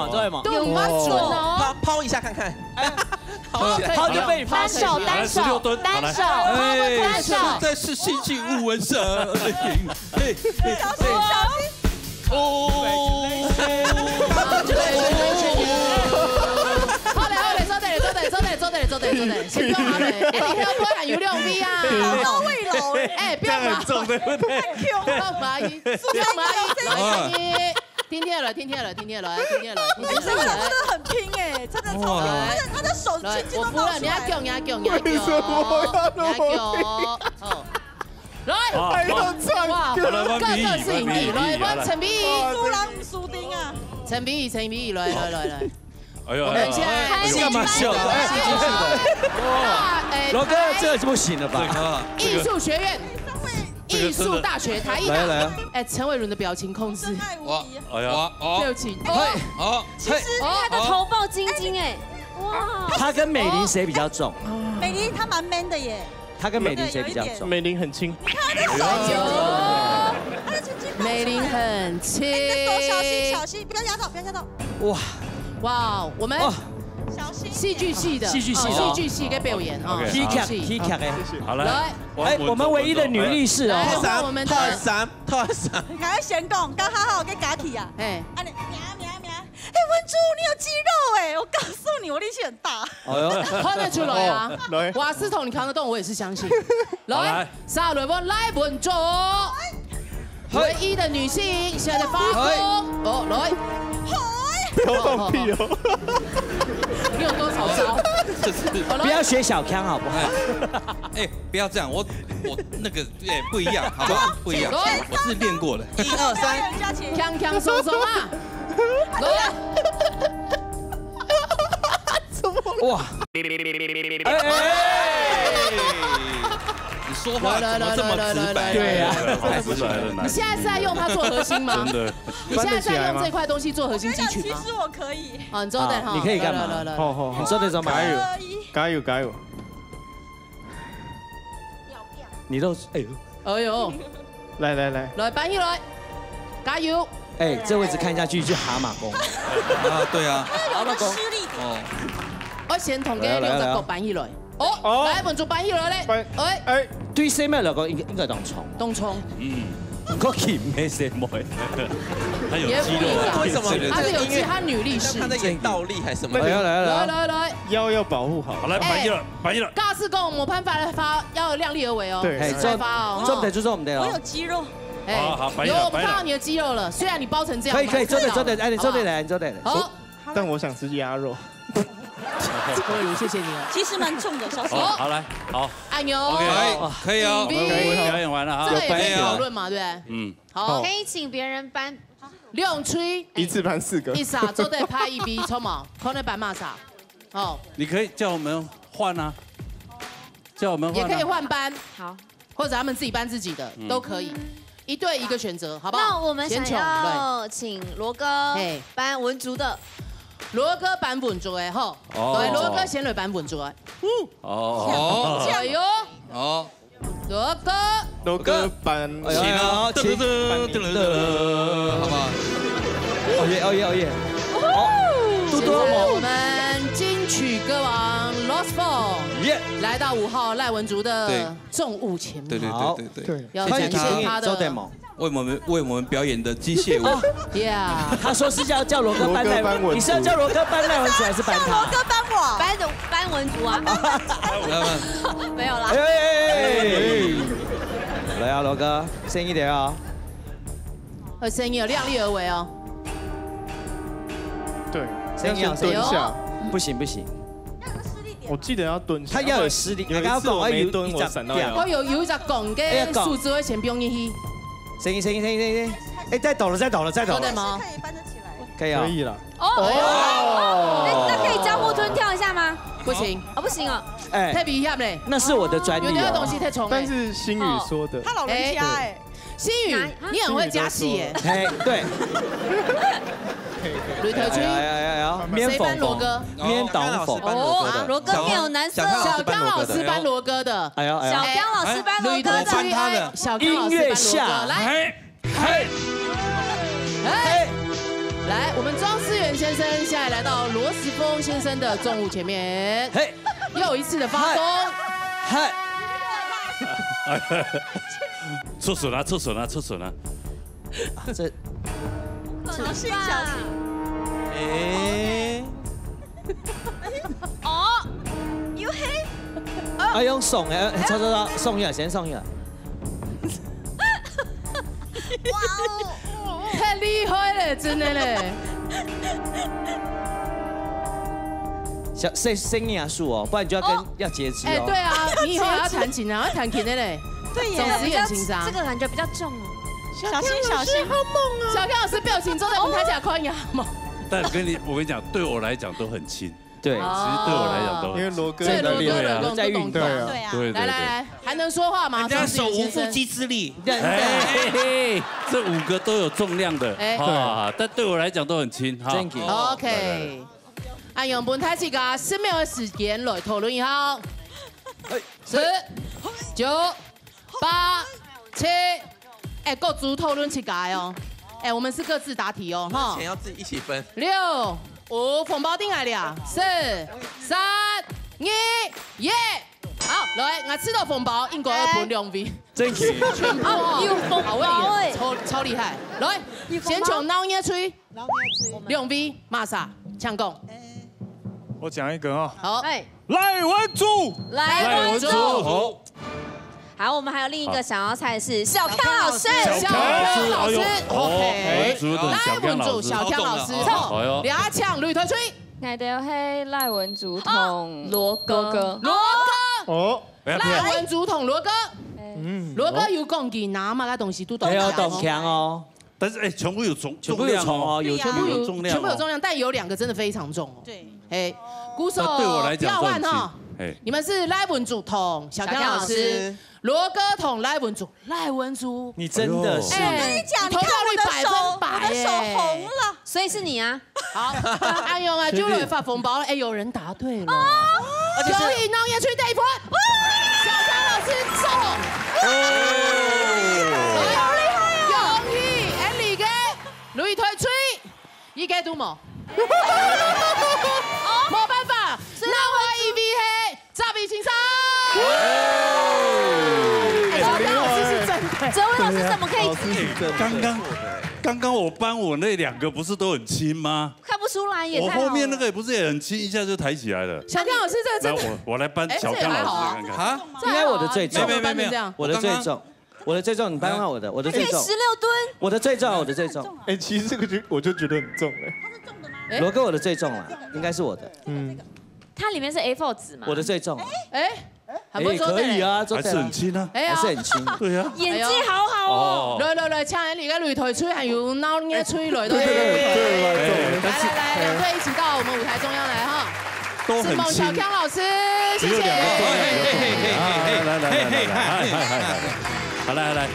都在忙，有吗？准哦，抛一下看看。好，就被你单手，这是星期5晚上。小心！哦。走的，先装好了。哎，你不要多喊有6 V 啊，好到位了。哎，不要麻重，对不对？不要麻音，听天了。哎，这个真的很拼哎，真的超拼，他的手轻轻都冒出来。你要叫，来，还要唱哇，各是影帝，来，我陈碧仪，苏朗苏丁啊，陈碧仪，来。哎呦，我们现在干嘛笑？哇，罗哥，这不行了吧？艺术学院。艺术大学台艺大，哎，陈伟伦的表情控制，哎呀，对不起，其实他的头爆晶晶哎，哇，他跟美玲谁比较重？美玲她蛮 man 的耶，他跟美玲谁比较重？美玲很轻，他的手轻，美玲很轻，小心，不要压到，哇，我们戏剧系的表演啊，戏剧的，好了，我们唯一的女律师哦，我们的特sản，你赶快先讲，刚好跟嘎起啊，哎，名，哎，文珠你有肌肉哎，我告诉你，我力气很大，看得出来啊，瓦斯桶你扛得动，我也是相信，来，3、2、1，来文珠，唯一的女性现在发功，来。不要放屁哦！你有多少招？不要学小康好不好？哎，不要这样，我那个不一样，好不好？不一样，我是练过的。1、2、3，锵松松啊！来！哇！你说话怎么这么直白？对呀，太直白了。你现在是在用它做核心吗？真的。你现在在用这块东西做核心肌群吗？其实我可以。好，你做的哈。你可以干嘛？好，你做的怎么？加油！你都哎呦，来搬起来，加油！哎，这位置看下去就蛤蟆功。啊，对啊。蛤蟆功。哦。我先同嘅60個搬起來。哦，來文竹搬起來咧。哎，對細妹嚟講應該當衝。當衝。唔過鉗咩細妹？他有肌肉。為什麼？他是有其他女力士。他在演倒立還是什麼？來，腰要保護好。好，來搬起來，搬起來。尬式功冇辦法發，要量力而為哦。對，再發哦。做唔得就做唔得哦。我有肌肉。好，有我們看到你的肌肉了，雖然你包成這樣。可以，做得，哎，你做得來，你做得來。好，但我想吃鴨肉。謝謝你啊。其實蠻重的，小心。好，來，好。按鈕。OK，可以哦。表演完了哈。這個也可以討論嘛，對不對？嗯。好。可以請別人搬。兩吹。一次搬4個。一撒做得拍一筆，抽毛，可能搬嘛撒。哦。你可以叫我們換啊。叫我們換。也可以換班。好。或者他們自己搬自己的都可以。一對一個選擇，好不好？那我們想要請羅哥搬文竹的，羅哥搬文竹的吼，對，羅哥先來搬文竹的。哦，加油！哦，羅哥搬，行了，好吧。哦耶！现在我們金曲歌王 Lost Fall 來到5號賴文竹的重物前面。對，要感謝他的為我們表演的機械舞。他說是叫羅哥搬賴文竹，你是要叫羅哥搬賴文竹還是搬他？羅哥搬我，搬文竹啊。沒有啦。來啊，羅哥，聲一點啊。聲音要量力而為哦。對，聲音要蹲下。不行。我記得要蹲下。他要有實力。有一次我沒蹲，我閃到腰。我有一隻拱嘅數字會先不用去。聲音。哎，再抖了。可以嗎？可以啊。可以了。哦。那可以交互蹲跳一下嗎？不行。不行哦。哎，太危險嘞。那是我的專利。有啲東西太重。但是新宇說的。他老人家哎。新宇，你很會加戲耶。對。呂特區，誰搬羅哥？面導否？羅哥沒有男色。小剛老師搬羅哥的。小剛老師搬羅哥的。小剛老師搬羅哥。來，我們莊思源先生現在來到羅時豐先生的重物前面，又一次的發功。出損了！這。小心！哎，有黑！啊，用送嘅，走，送去，先送去。哇哦！太厲害了，真的嘞！聲音啊，數哦，不然你就要截肢哦。哎，對啊，你以後要彈琴啊，要彈琴的嘞。對耶，總是很緊張。這個感覺比較重哦。小心，好猛啊！小剛老師表情中在舞台下誇你好猛。但我跟你講，對我來講都很輕。對，其實對我來講都很輕。因為羅哥在運動。對。來，還能說話嗎？人家手無縛雞之力。這5個都有重量的，但對我來講都很輕。OK。按用本台這個10秒的時間來討論一下。10、9、8、7。哎，各組討論起來哦。哎，我們是各自答題哦，哈。錢要自己一起分。6、5，紅包定來了。4、3、2、1。好，來，我吃到紅包，應該要分2位。真係。全部哦，有紅包哎，超厲害。來，先從老葉吹，2位，馬上搶攻。我講一個啊。好。賴文竹。好，我們還有另一個想要猜的是小康老師。小康老師 ，OK。賴文竹，小康老師，好，兩搶呂特吹。我哋有係賴文竹同羅哥。哦。賴文竹同羅哥。羅哥有講佢拿嘛個東西都懂。還有懂強哦。但是全部有重量哦，全部有重量，全部有重量，但有2個真的非常重哦。對。哎，鼓手對我來講要換哈。你們是賴文竹同小康老師，羅哥同賴文竹，你真的是，我跟你講，你看我的手紅了，所以是你啊。好，阿勇啊，就來發紅包了，哎，有人答對了，所以老葉吹得1分，小康老師中。恭喜 Andy 嘅擂台吹，依家都冇。冇辦法，那我EV係扎比先生。周江老師是真的，哲文老師怎麼可以？刚刚我帮我那2个不是都很轻吗？看不出来也我太好了。后面那个也不是也很轻，一下就抬起来了。小江老师这个真的，我来搬小江老师看看。啊，应该我的最重，没，我的最重。我的最重，你搬上我的，我的最重。16吨。我的最重，我的最重。哎，其实这个我就觉得很重哎。它是重的吗？罗哥我的最重了，应该是我的。嗯，它里面是 A4 纸嘛？我的最重。哎，很不错可以啊，还是很轻啊，还是很轻。对呀，演技好好哦。來，請你嘅擂台吹係要撈嘅吹來到。對，來，兩隊一起到我們舞台中央來哈。都很輕。是孟小康老師，謝謝。來。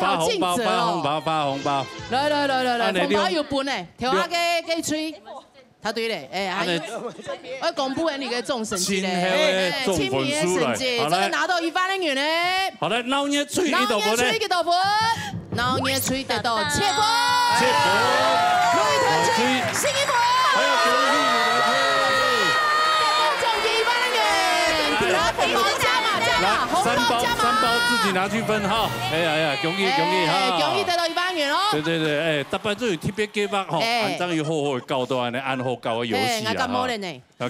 發紅包，發紅包。來，紅包要半咧，條下嘅吹。他對嘞，我公布你嘅總成績咧，親民嘅成績，這個拿到100元咧。好嘞，撈嘢吹幾多分咧？撈嘢吹得到7分。擂台吹勝1分。三包自己拿去分哈，哎呀，恭喜哈！恭喜得到100元哦！對，哎，特別做特別計劃吼，按照以好搞到安尼按好搞嘅遊戲啊！我感冒了呢，流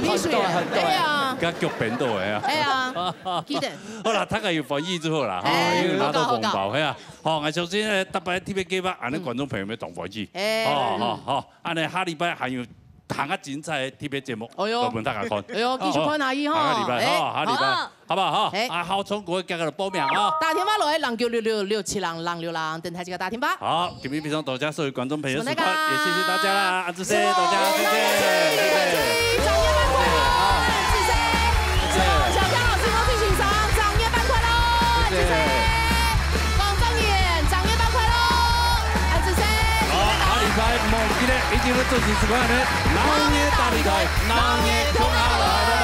鼻水啊！對啊，加腳扁到嘅啊！哎呀，記得。好啦，大家要翻譯之後啦，因為拿到紅包係啊，好，我首先咧特別特別計劃，安尼觀眾朋友們同翻譯，好，安尼下禮拜還有。行個精彩特別節目，我問大家看。哎呦，繼續看下依哈。下個禮拜，下個禮拜，好不好？哈，好，從各位家嘅報名啊。打電話落去0966667人，等待這個打電話。好，今日非常多謝所有觀眾朋友收看，也謝謝大家啦，安志生，大家謝謝。長夜班快樂，安志生，小江老師恭喜欣賞，長夜班快樂，安志生。龔正元，長夜班快樂，安志生。好，下禮拜冇記得一定要準時收看呢。老年大擂台，老年中華。